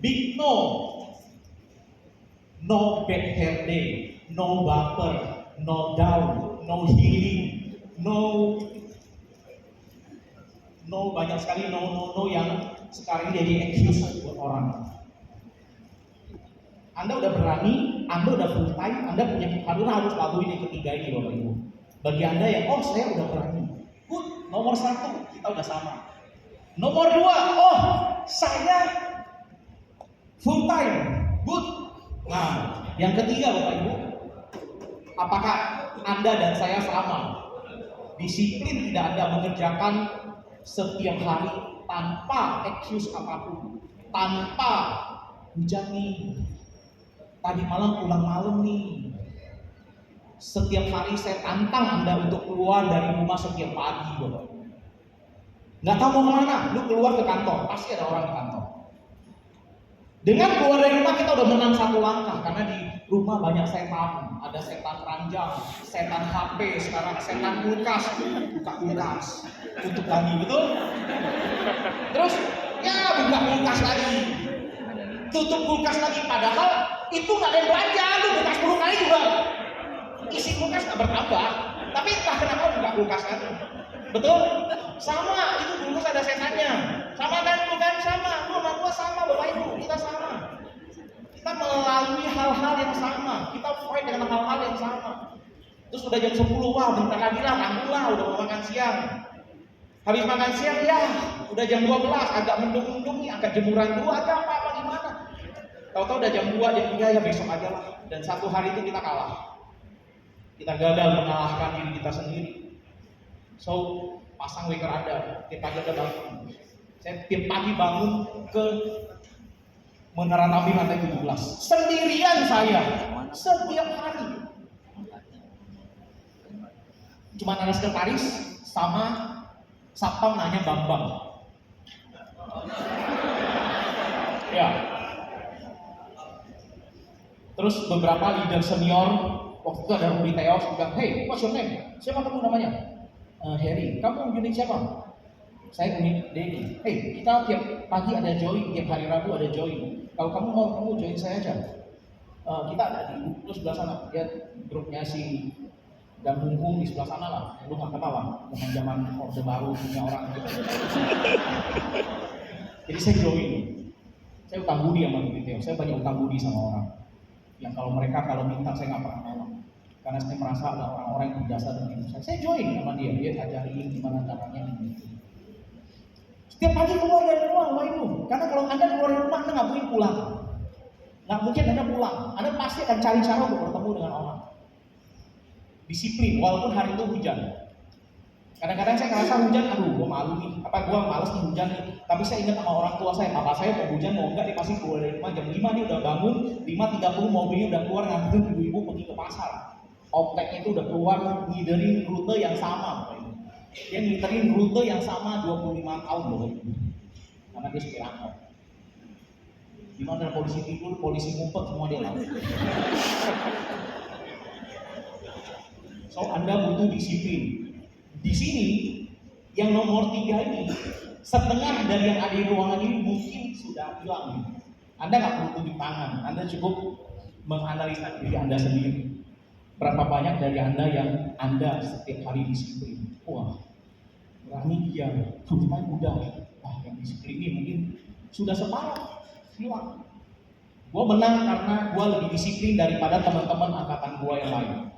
Big no. No bad hair day, no baper, no down, no healing, no no, banyak sekali no yang sekarang jadi excuse buat orang. Anda udah berani, Anda udah full time, Anda harus laluin yang ketiga ini Bapak Ibu. Bagi Anda yang, oh saya udah berani, good, nomor 1, kita udah sama. Nomor 2, oh saya full time, good. Nah, yang ketiga Bapak Ibu, apakah Anda dan saya sama? Disiplin tidak Anda mengerjakan setiap hari tanpa excuse apapun, tanpa hujan nih, tadi malam pulang malam nih. Setiap hari saya tantang Anda untuk keluar dari rumah setiap pagi, Bapak. Nggak tahu mau kemana, lu keluar ke kantor, pasti ada orang di kantor. Dengan keluar dari rumah kita udah menang 1 langkah, karena di rumah banyak setan. Ada setan ranjang, setan HP, sekarang setan kulkas, buka kulkas untuk lagi, betul? Terus ya buka kulkas lagi, tutup kulkas lagi, padahal itu nggak ada yang belanja, lu buka 10 kali juga isi kulkas nggak bertambah, tapi entah kenapa buka kulkas lagi, betul? Sama, itu kulkas ada setannya, sama kan, bukan sama, lu sama gua sama, Bapak Ibu, kita sama. Kita melalui hal-hal yang sama, kita fight dengan hal-hal yang sama. Terus udah jam 10, wah bentar lagi lah, tanggung lah, udah mau makan siang. Habis makan siang, ya udah jam 12, agak mendung-mendung nih, agak jemuran dulu, ada apa gimana. Tahu-tahu udah jam 2, jam 3, ya besok aja lah. Dan 1 hari itu kita kalah. Kita gagal mengalahkan diri kita sendiri. So, pasang waker Anda, tiap pagi Anda bangun. Saya tiap pagi bangun ke Menara Tamrin lantai 17. Sendirian saya, setiap hari. Cuma ada sekretaris sama satpam nanya Bambang. Ya. Terus beberapa leader senior waktu itu ada Rudi Teos bilang, hey, what's your name? Siapa kamu namanya? Harry. Kamu unit siapa? Saya unit Denny. Hey, kita tiap pagi ada join, tiap hari Rabu ada join. Kalau kamu mau, kamu join saya aja. Kita ada di grup sebelah sana. Lihat grupnya si dan Hungkung di sebelah sana lah. Lu nggak kenal lah, dengan zaman orde baru punya orang gitu. Jadi saya join. Saya utang budi sama unit Teos. Saya banyak utang budi sama orang. Yang kalau mereka kalau minta saya nggak pernah nolong. Karena saya merasa ada orang-orang yang berjasa dengan hidup saya. Saya join sama dia ajarin gimana caranya gitu. Setiap pagi keluar dari rumah, Bapak Ibu. Karena kalau Anda keluar dari rumah, Anda nggak mungkin pulang. Nggak mungkin Anda pulang. Anda pasti akan cari cara untuk bertemu dengan orang. Disiplin, walaupun hari itu hujan. Kadang-kadang saya ngerasa hujan, aduh, gue malu nih. Gue males nih hujan nih. Tapi saya ingat sama orang tua saya, papa saya mau hujan mau enggak, dia pasti keluar dari rumah jam 5 dia udah bangun, 5.30 mobilnya udah keluar nganterin ibu-ibu pergi ke pasar. Opteknya itu udah keluar ngiderin rute yang sama. Dia ngiterin rute yang sama 25 tahun loh. Karena dia supir angkot. Dimana polisi tidur, polisi ngumpet, semua dia tahu. So Anda butuh disiplin. Di sini yang nomor 3 ini, setengah dari yang ada di ruangan ini mungkin sudah hilang. Anda nggak perlu tunjuk tangan, Anda cukup menganalisa diri Anda sendiri. Berapa banyak dari Anda yang Anda setiap hari disiplin? Wah, berani dia, full time udah. Wah, yang disiplin ini mungkin sudah separuh, hilang. Gue menang karena gue lebih disiplin daripada teman-teman angkatan gue yang lain.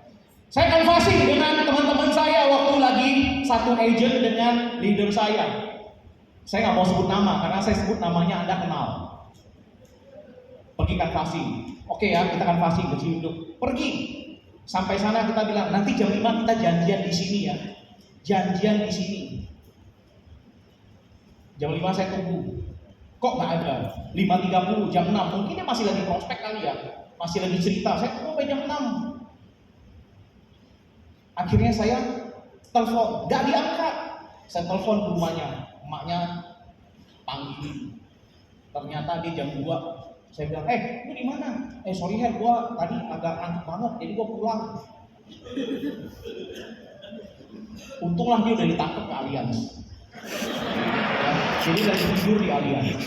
Saya konfirmasi dengan teman-teman saya waktu lagi satu agent dengan leader saya. Saya nggak mau sebut nama karena saya sebut namanya Anda kenal. Pergi kanvasi. Oke ya, kita kanvasi bersih hidup. Pergi. Sampai sana kita bilang, nanti jam 5 kita janjian di sini ya. Janjian di sini. Jam 5 saya tunggu. Kok nggak ada? 5.30, jam 6. Mungkin dia masih lagi prospek kali ya. Masih lagi cerita. Saya tunggu sampai jam 6. Akhirnya saya telepon. Nggak diangkat. Saya telepon ke rumahnya. Emaknya panggil. Ternyata dia jam 2. Saya bilang, lu di mana? Sorry Her, gua tadi agak ngantuk banget, jadi gua pulang. Untunglah dia udah ditangkap ke Allianz. Ya, jadi lagi tidur di Allianz.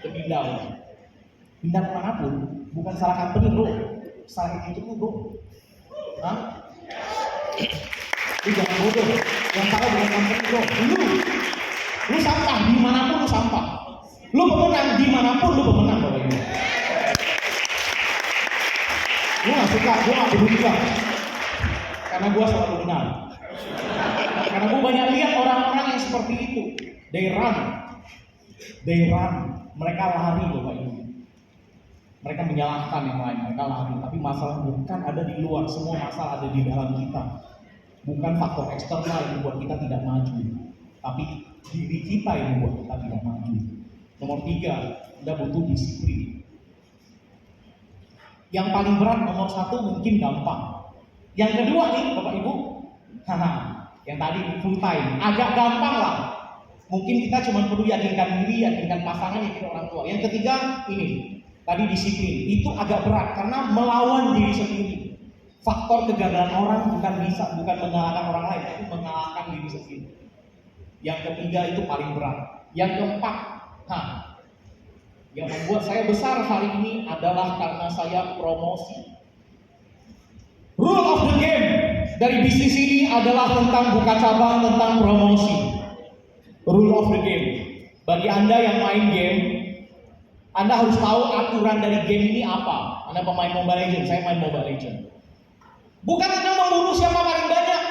Pindah. Pindah kemanapun, bukan salah company bro, salah itu bro. Hah? Lu jangan bodoh. Yang salah bukan company bro. Lu sampah dimanapun lu sampah. Lu pemenang dimanapun lu pemenang Bapak Ibu. Gue gak suka, gue gak peduli juga. Karena gue selalu benar. Karena gue banyak lihat orang-orang yang seperti itu. They run. Mereka lari Bapak Ibu. Mereka menyalahkan yang lain, mereka lari. Tapi masalah bukan ada di luar, semua masalah ada di dalam kita. Bukan faktor eksternal yang membuat kita tidak maju, tapi diri kita yang membuat kita tidak maju. Nomor 3, Anda butuh disiplin. Yang paling berat nomor 1 mungkin gampang. Yang kedua nih Bapak Ibu, yang tadi full time, agak gampang lah. Mungkin kita cuma perlu yakinkan diri, yakinkan pasangan, yakinkan orang tua. Yang ketiga ini, tadi disiplin. Itu agak berat karena melawan diri sendiri. Faktor kegagalan orang bukan mengalahkan orang lain, tapi mengalahkan diri sendiri. Yang ketiga itu paling berat. Yang keempat, yang membuat saya besar hari ini adalah karena saya promosi. Rule of the game dari bisnis ini adalah tentang buka cabang, tentang promosi. Rule of the game. Bagi Anda yang main game, Anda harus tahu aturan dari game ini apa. Anda pemain Mobile Legends, saya main Mobile Legends. Bukan Anda membunuh siapa paling banyak,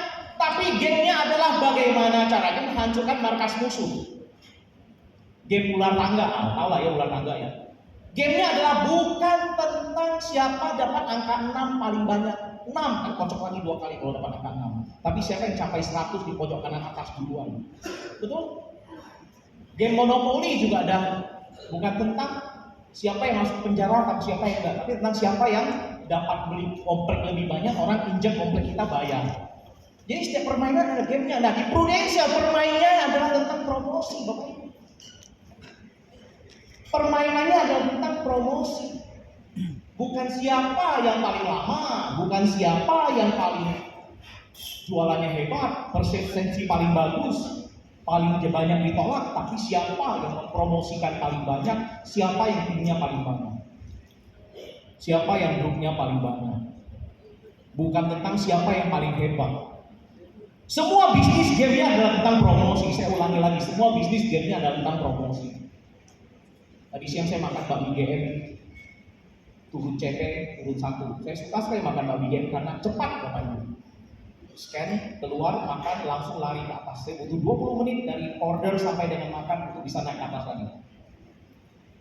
tapi gamenya adalah bagaimana caranya menghancurkan markas musuh. Game ular tangga, tahu lah ya ular tangga ya. Gamenya adalah bukan tentang siapa dapat angka 6 paling banyak. 6 kan kocok lagi 2 kali kalau dapat angka 6. Tapi siapa yang capai 100 di pojok kanan atas duluan. Betul? Game Monopoly juga ada, bukan tentang siapa yang masuk penjara atau siapa yang enggak, tapi tentang siapa yang dapat beli komplek lebih banyak, orang injek komplek kita bayar. Jadi setiap permainan ada gamenya. Nah di Prudential permainannya adalah tentang promosi Bapak Ibu. Permainannya adalah tentang promosi. Bukan siapa yang paling lama, bukan siapa yang paling jualannya hebat, persepsi paling bagus, paling banyak ditolak, tapi siapa yang mempromosikan paling banyak, siapa yang timnya paling banyak, siapa yang grupnya paling banyak. Bukan tentang siapa yang paling hebat. Semua bisnis gamenya adalah tentang promosi. Saya ulangi lagi, semua bisnis gamenya adalah tentang promosi. Tadi siang saya makan bakmi GM, turun CP, turun 1. Saya suka sekali makan bakmi GM karena cepat Bapak Ibu. Scan, keluar, makan, langsung lari ke atas. Saya butuh 20 menit dari order sampai dengan makan untuk bisa naik ke atas lagi.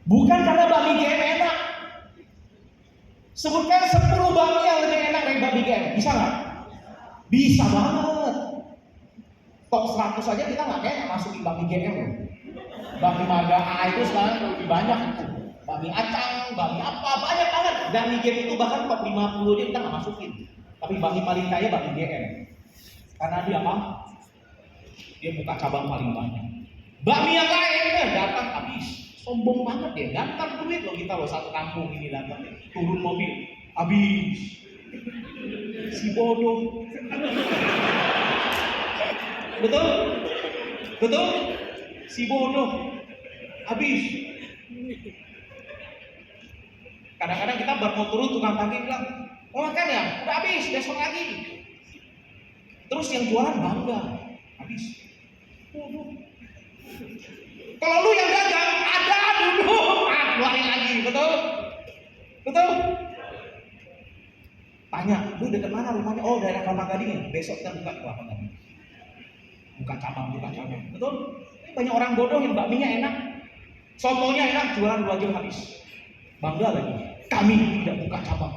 Bukan karena bakmi GM enak. Sebutkan 10 bakmi yang lebih enak dari bakmi GM. Bisa nggak? Bisa banget. Top 100 saja kita nggak kayak masukin bakmi GM loh. Bakmi Marga A itu sekarang lebih banyak itu. Bakmi acang, bakmi apa, banyak banget. Bakmi GM itu bahkan top 50 dia kita nggak masukin. Tapi bakmi paling kaya bakmi GM. Karena dia apa? Dia buka cabang paling banyak. Bakmi yang lain datang habis. Sombong banget dia, datang duit loh kita loh, satu kampung ini datang. Turun mobil, habis. Si bodoh. Betul? Betul? Si bodoh. Habis. Kadang-kadang kita baru mau turun, tukang parkir bilang, mau makan ya? Udah habis, besok lagi. Terus yang jualan bangga, habis. Kalau lu yang dagang, ada duduk, keluarin lagi, betul? Betul? Tanya, lu dekat mana rumahnya? Oh, daerah Kelapa Gading. Besok kita buka Kelapa Gading. Buka cabang, betul? Ini banyak orang bodoh yang bakminya enak, sotonya enak, jualan 2 jam habis. Bangga lagi, kami tidak buka cabang.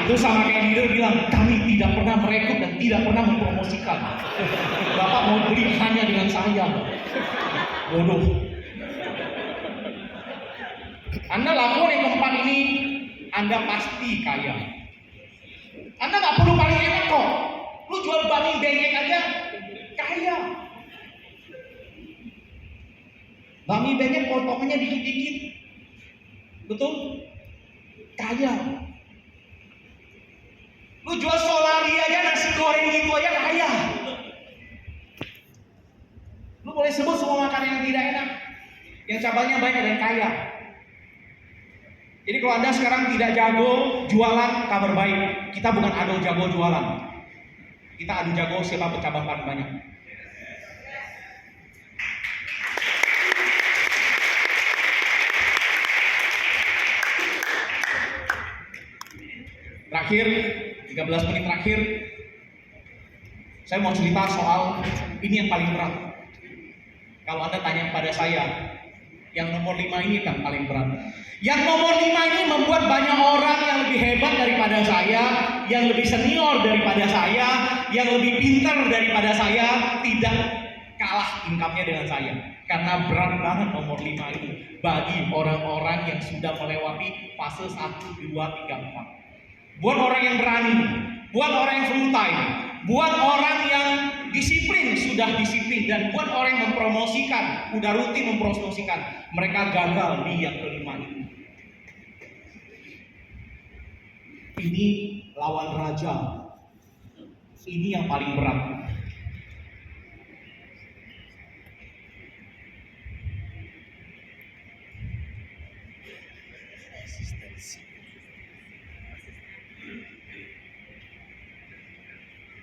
Itu sama kayak leader bilang, kami tidak pernah merekrut dan tidak pernah mempromosikan. Bapak mau beli hanya dengan saya. Bodoh. Anda lakukan yang keempat ini, Anda pasti kaya. Anda nggak perlu paling enak kok. Lu jual bakmi bengek aja, kaya. Bakmi bengek potongannya dikit-dikit. Betul? Kaya. Lu jual solari aja, nasi goreng gitu aja kaya. Lu boleh sebut semua makanan yang tidak enak, yang cabangnya banyak dan kaya. Jadi kalau Anda sekarang tidak jago jualan, kabar baik. Kita bukan ado jago jualan. Kita adu jago siapa bercabang paling banyak. Terakhir, 13 menit terakhir, saya mau cerita soal ini yang paling berat. Kalau Anda tanya pada saya, yang nomor 5 ini kan paling berat. Yang nomor 5 ini membuat banyak orang yang lebih hebat daripada saya, yang lebih senior daripada saya, yang lebih pintar daripada saya, tidak kalah income-nya dengan saya. Karena berat banget nomor 5 ini bagi orang-orang yang sudah melewati fase 1, 2, 3, 4. Buat orang yang berani, buat orang yang full time, buat orang yang disiplin, sudah disiplin, dan buat orang yang mempromosikan, udah rutin mempromosikan, mereka gagal di yang kelima ini. Ini lawan raja. Ini yang paling berat.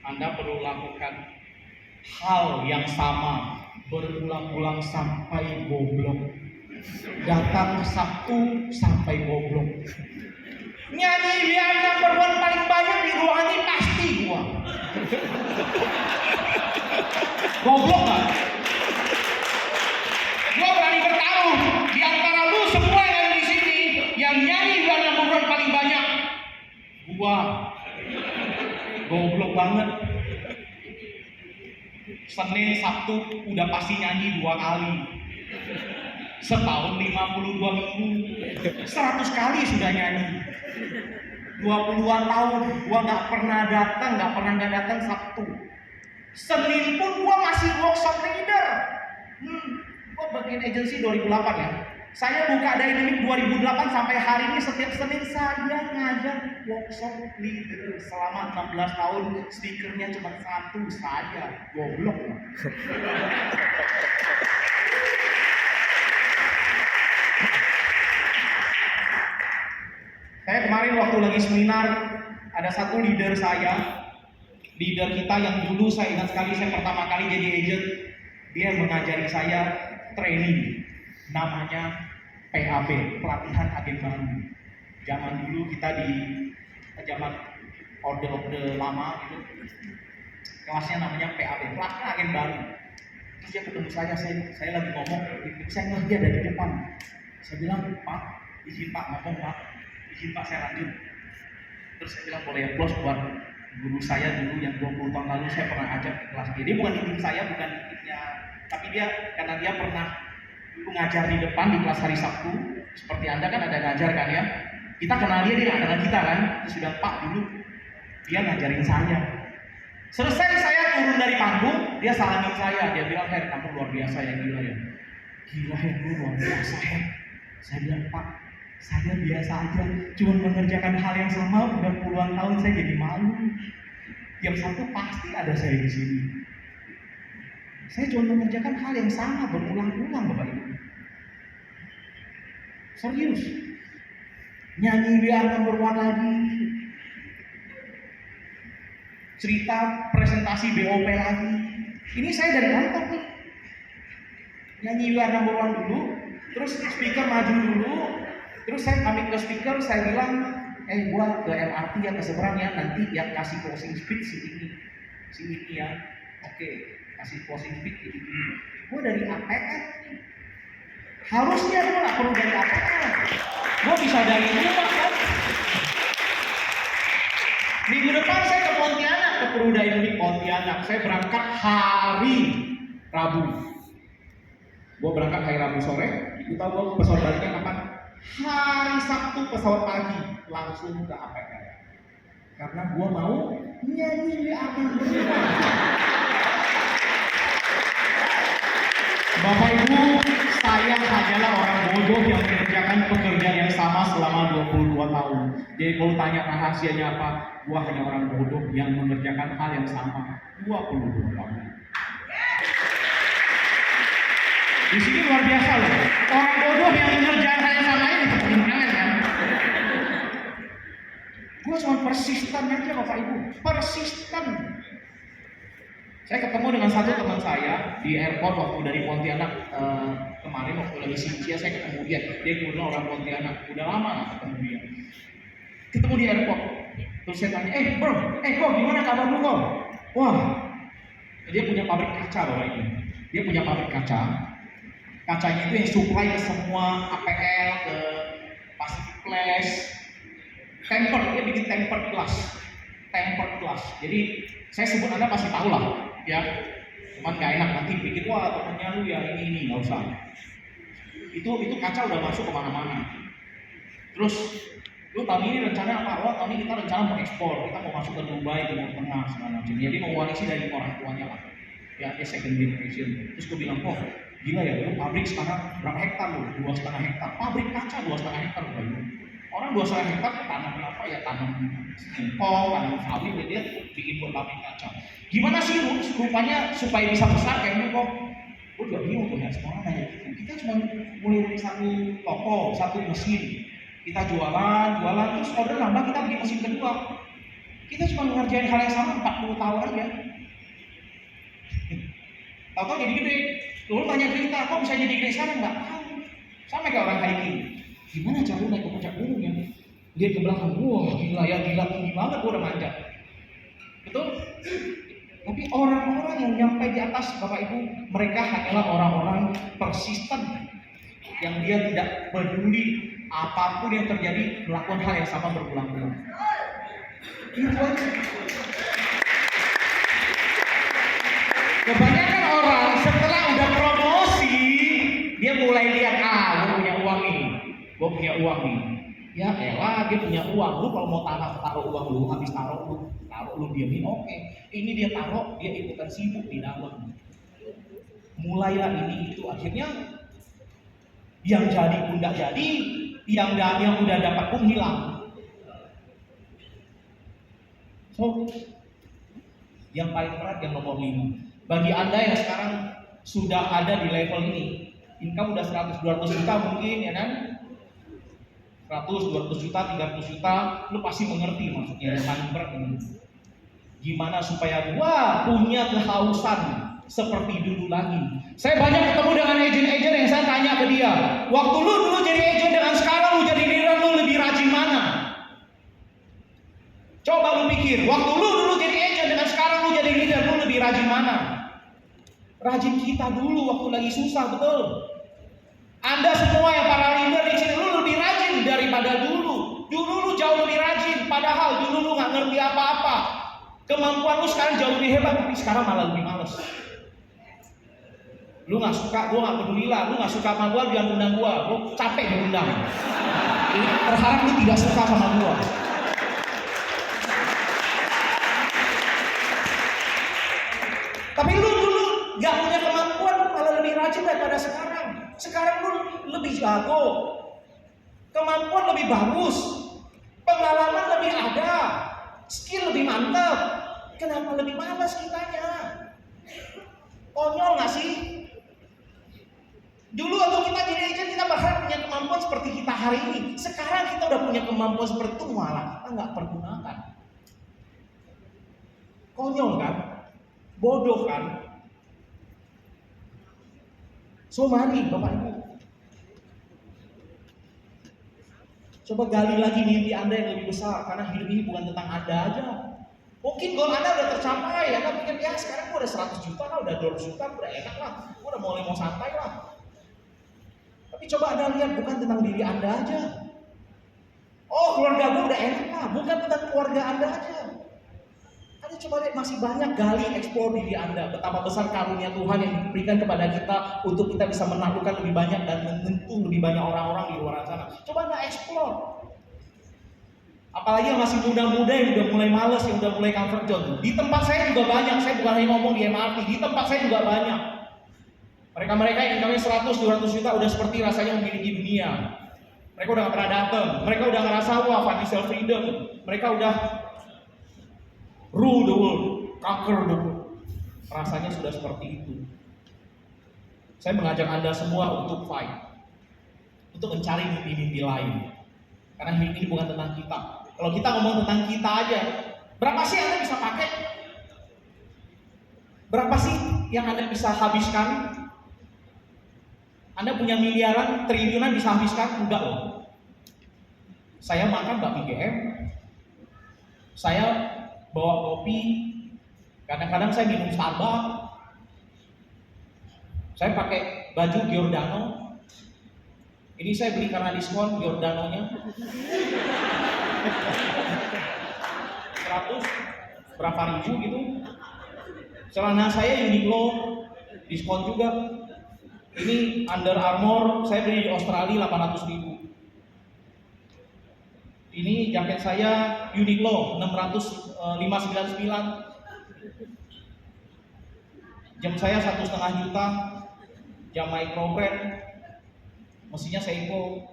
Anda perlu lakukan hal yang sama berulang-ulang sampai goblok. Datang Sabtu sampai goblok. Nyanyi biar number one paling banyak di rohani pasti gua. Goblok gak? Gua berani bertaruh di antara lu semua yang di sini yang nyanyi biar number one paling banyak. Gua goblok banget. Senin, Sabtu udah pasti nyanyi 2 kali. Setahun 52 minggu, 100 kali sudah nyanyi. 20-an tahun gua nggak pernah datang Sabtu. Senin pun gua masih workshop leader. Gua bagian agensi 2008 ya. Saya buka Dynamic 2008 sampai hari ini setiap Senin saya ngajar workshop leader selama 16 tahun. Speakernya cuma 1 saja, goblok. Saya kemarin waktu lagi seminar, ada satu leader kita yang dulu saya ingat sekali, saya pertama kali jadi agent, dia mengajari saya training, namanya PAB, pelatihan agen baru. Zaman dulu kita di zaman orde lama gitu, kelasnya namanya PAB, pelatihan agen baru. Terus dia ketemu saya lagi ngomong, saya ngeliat dia dari depan. Saya bilang, Pak, izin Pak ngomong Pak, izin Pak saya lanjut. Terus saya bilang boleh applause buat guru saya dulu yang 20 tahun lalu saya pernah ajak di kelas dia. Dia bukan di tim saya, bukan di timnya, tapi dia karena dia pernah mengajar di depan di kelas hari Sabtu, seperti Anda kan ada ngajar kan ya. Kita kenal dia kenal kita kan. Terus sudah Pak dulu dia ngajarin saya. Selesai saya turun dari panggung, dia salamin saya. Dia bilang, Her, kamu luar biasa ya, gila ya. Gila ya, lu luar biasa ya. Saya bilang, Pak, saya biasa aja. Cuma mengerjakan hal yang sama udah puluhan tahun, saya jadi malu. Tiap satu pasti ada saya di sini. Saya cuma mengerjakan hal yang sama berulang-ulang, Bapak Ibu. Serius. Nyanyi biar number one lagi. Cerita presentasi BOP lagi. Ini saya dari kantor nih. Nyanyi biar number one dulu, terus speaker maju dulu, terus saya pamit ke speaker, saya bilang, gua ke MRT ya, ke seberang ya, nanti yang kasih closing speech si ini ya. Oke, kasih closing speech ini. Gua dari APR nih. Harusnya gua nggak perlu dari APR. Gua bisa dari rumah kan. Minggu depan saya ke Pontianak, ke Peru Dynamic Pontianak. Saya berangkat hari Rabu. Gua berangkat hari Rabu sore. Kita gua pesawat baliknya kapan? Hari Sabtu pesawat pagi langsung ke APR. Karena gua mau nyanyi di atas berdua. Bapak Ibu, saya hanyalah orang bodoh yang mengerjakan pekerjaan yang sama selama 22 tahun. Jadi kalau tanya rahasianya apa, gua hanya orang bodoh yang mengerjakan hal yang sama 22 tahun. Di sini luar biasa loh. Orang bodoh yang mengerjakan hal yang sama ini seperti tangan kan. Gua cuma persisten aja Bapak Ibu, persisten. Saya ketemu dengan satu teman saya di airport waktu dari Pontianak kemarin waktu lagi Sincia, saya ketemu dia. Dia kebetulan orang Pontianak, udah lama nggak ketemu dia. Ketemu di airport, terus saya tanya, bro, kok gimana kabar lu kok? Wah, dia punya pabrik kaca loh ini. Dia punya pabrik kaca. Kacanya itu yang supply ke semua APL, ke Pacific Place, tempered, dia bikin tempered glass. Jadi saya sebut Anda pasti tahu lah, ya. Cuman nggak enak nanti bikin wah temennya lu ya ini nggak usah. Itu kaca udah masuk kemana-mana. Terus lu tahun ini rencana apa? Wah tahun ini kita rencana mau ekspor, kita mau masuk ke Dubai, Timur Tengah segala macam. Jadi mau warisi dari orang tuanya lah. Ya dia second generation. Terus gue bilang, oh gila ya, lu pabrik sekarang berapa hektar lu? 2,5 hektar. Pabrik kaca 2,5 hektar lu. Orang 2,5 hektar tanam apa ya? Tanam singkong, tanam sawit, dia bikin buat pabrik kaca. Gimana sih lu? Rupanya supaya bisa besar kayaknya kok. Gue juga bingung tuh ya semuanya. Kita cuma mulai satu toko, satu mesin. Kita jualan, terus order nambah, kita bikin mesin kedua. Kita cuma ngerjain hal yang sama 40 tahun aja. Tahu-tahu jadi gede. Lalu tanya kita, kok bisa jadi gede sekarang? Nggak tahu. Sama kayak orang hiking. Gimana cara naik ke puncak gunung ya? Dia ke belakang, wah gila tinggi banget, gua udah manjat. Betul? Tapi orang-orang yang nyampe di atas, Bapak Ibu, mereka hanyalah orang-orang persisten yang dia tidak peduli apapun yang terjadi, melakukan hal yang sama berulang-ulang. Itu aja. Kebanyakan orang setelah udah promosi, dia mulai lihat, gue punya uang nih. Ya elah, dia punya uang. Lu kalau mau taruh uang lu, habis taruh lu diamin, oke. Ini dia taruh, dia ikutan sibuk di dalam. Mulailah ini itu, akhirnya yang jadi pun nggak jadi, yang udah dapat pun hilang. So, yang paling berat yang nomor 5. Bagi Anda yang sekarang sudah ada di level ini, income udah 100-200 juta mungkin, ya kan? 100-200 juta, 300 juta, lu pasti mengerti maksudnya yang paling berat ini. Gimana supaya gua punya kehausan seperti dulu lagi. Saya banyak ketemu dengan agent-agent yang saya tanya ke dia, waktu lu dulu jadi agent dengan sekarang lu jadi leader, lu lebih rajin mana? Coba lu pikir, waktu lu dulu jadi agent dengan sekarang lu jadi leader, lu lebih rajin mana? Rajin kita dulu waktu lagi susah, betul? Anda semua yang para leader di sini, lu lebih rajin daripada dulu. Dulu lu jauh lebih rajin, padahal dulu lu nggak ngerti apa-apa. Kemampuan lu sekarang jauh lebih hebat, tapi sekarang malah lebih males. Lu nggak suka, gua nggak peduli lah. Lu nggak suka sama gua, jangan undang gua capek diundang. Berharap lu tidak suka sama gua. Tapi lu dulu nggak punya kemampuan, malah lebih rajin daripada sekarang. Sekarang lu lebih jago, kemampuan lebih bagus, pengalaman lebih ada, skill lebih mantap. Kenapa lebih malas kitanya? Konyol nggak sih? Dulu waktu kita jadi agent, kita berharap punya kemampuan seperti kita hari ini. Sekarang kita udah punya kemampuan seperti itu, malah kita nggak pergunakan. Konyol kan? Bodoh kan? So mari Bapak Ibu, coba gali lagi mimpi Anda yang lebih besar, karena hidup ini bukan tentang Anda aja. Mungkin goal Anda udah tercapai, Anda pikir ya sekarang gua udah 100 juta lah, udah 200 juta, udah enak lah, gua udah mulai mau santai lah. Tapi coba Anda lihat, bukan tentang diri Anda aja. Oh keluarga gua udah enak lah, bukan tentang keluarga Anda aja. Anda coba lihat, masih banyak gali eksplor diri Anda, betapa besar karunia Tuhan yang diberikan kepada kita untuk kita bisa menaklukkan lebih banyak dan menyentuh lebih banyak orang-orang di luar sana. Coba Anda eksplor. Apalagi yang masih muda-muda yang udah mulai males, yang udah mulai comfort zone. Di tempat saya juga banyak, saya bukan hanya ngomong di MRT, di tempat saya juga banyak. Mereka-mereka yang income 100-200 juta udah seperti rasanya memiliki dunia. Mereka udah gak pernah datang, mereka udah ngerasa wah financial freedom, mereka udah rule the world, conquer the world. Rasanya sudah seperti itu. Saya mengajak Anda semua untuk fight, untuk mencari mimpi-mimpi lain. Karena hidup ini bukan tentang kita. Kalau kita ngomong tentang kita aja, berapa sih Anda bisa pakai? Berapa sih yang Anda bisa habiskan? Anda punya miliaran, triliunan bisa habiskan? Enggak loh. Saya makan bakmi GM, saya bawa kopi, kadang-kadang saya minum Starbucks, saya pakai baju Giordano. Ini saya beli karena diskon Giordanonya. 100 berapa ribu gitu. Celana saya Uniqlo diskon juga. Ini Under Armour saya beli di Australia 800 ribu. Ini jaket saya Uniqlo 599. Jam saya 1,5 juta. Jam micro brand. Mesinnya Seiko.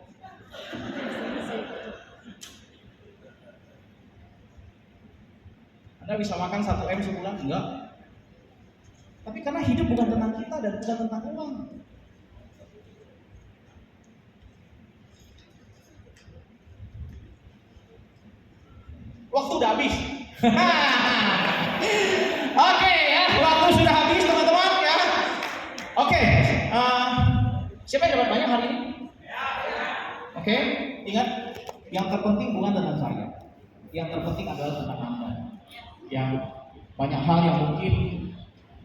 Anda bisa makan 1 M sebulan? Enggak. Tapi karena hidup bukan tentang kita dan bukan tentang uang. Waktu udah habis. Oke ya, waktu sudah habis teman-teman ya. Oke, siapa yang dapat banyak hari ini? Oke, ingat yang terpenting bukan tentang saya. Yang terpenting adalah tentang Anda. Yang banyak hal yang mungkin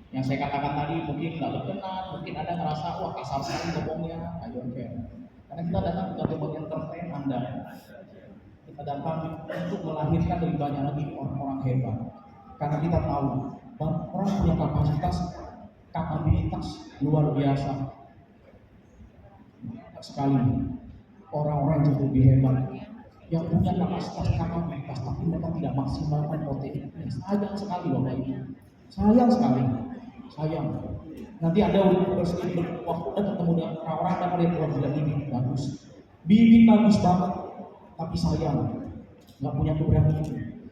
yang saya katakan tadi mungkin nggak berkenan, mungkin Anda ngerasa wah kasar sekali ngomongnya, I don't care. Karena kita datang bukan untuk entertain Anda. Kita datang untuk melahirkan lebih banyak lagi orang-orang hebat. Karena kita tahu bahwa orang punya kapabilitas luar biasa. Sekali orang-orang yang lebih hebat, yang punya kapasitas tapi mereka tidak maksimalkan potensinya. Sayang sekali Bapak Ibu. Sayang sekali. Sayang. Nanti Anda waktu Anda ketemu dengan orang-orang Anda melihat luar biasa ini bagus. Bibit bagus banget. Tapi sayang, nggak punya keberanian.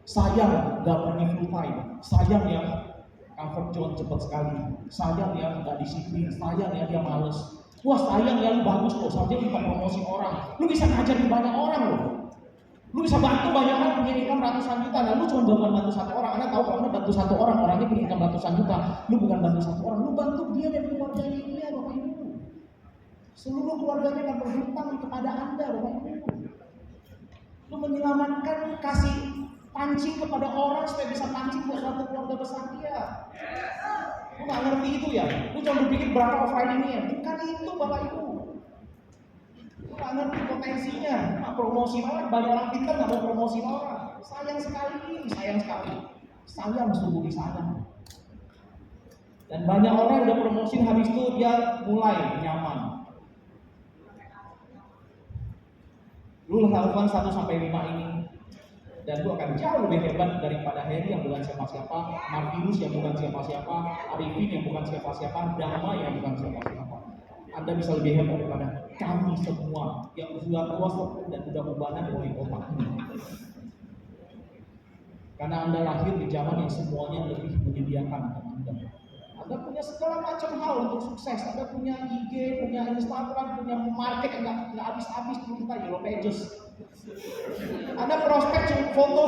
Sayang, nggak berani full time. Sayang ya, comfort zone cepat sekali. Sayang ya, nggak disiplin. Sayang ya, dia males. Wah sayang ya, lu bagus loh. Sayang bisa promosi orang. Lu bisa ngajarin banyak orang loh. Lu bisa bantu banyak orang punya income ratusan juta. Dan lu cuma bukan bantu satu orang. Anda tahu kalau Anda bantu satu orang, orangnya punya income ratusan juta. Lu bukan bantu satu orang, lu bantu dia dan keluarganya dia, Bapak Ibu. Seluruh keluarganya akan berhutang kepada Anda, Bapak Ibu. Lu menyelamatkan, kasih pancing kepada orang supaya bisa pancing buat satu keluarga besar dia. Lu nggak ngerti itu ya? Lu cuma berpikir berapa offline ini ya? Bukan itu Bapak Ibu. Lu nggak ngerti potensinya. Nggak promosi orang, banyak orang pintar nggak mau promosi orang. Sayang sekali, sayang sekali. Sayang sungguh di sana. Dan banyak orang udah promosi habis itu dia mulai nyaman. Lu lakukan 1-5 ini dan lu akan jauh lebih hebat daripada Heri yang bukan siapa-siapa, Martinus yang bukan siapa-siapa, Arifin yang bukan siapa-siapa, Dharma yang bukan siapa-siapa. Anda bisa lebih hebat daripada kami semua yang sudah tua dan sudah bebanan oleh otak ini. Karena Anda lahir di zaman yang semuanya lebih menyediakan untuk Anda. Anda punya segala macam hal untuk sukses. Anda punya IG, punya Instagram, punya market yang nggak habis-habis dulu kita Yellow Pages. Anda prospek foto.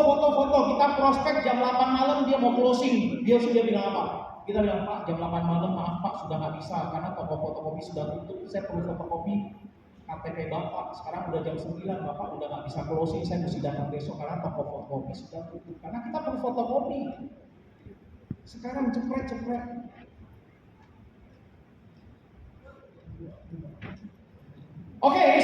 Kita prospek jam 8 malam dia mau closing. Dia sudah bilang apa? Kita bilang Pak jam 8 malam maaf Pak sudah nggak bisa karena toko fotokopi sudah tutup. Saya perlu fotokopi KTP Bapak. Sekarang udah jam 9 Bapak udah nggak bisa closing. Saya mesti datang besok karena toko fotokopi sudah tutup. Karena kita perlu fotokopi. Sekarang cepret. Oke,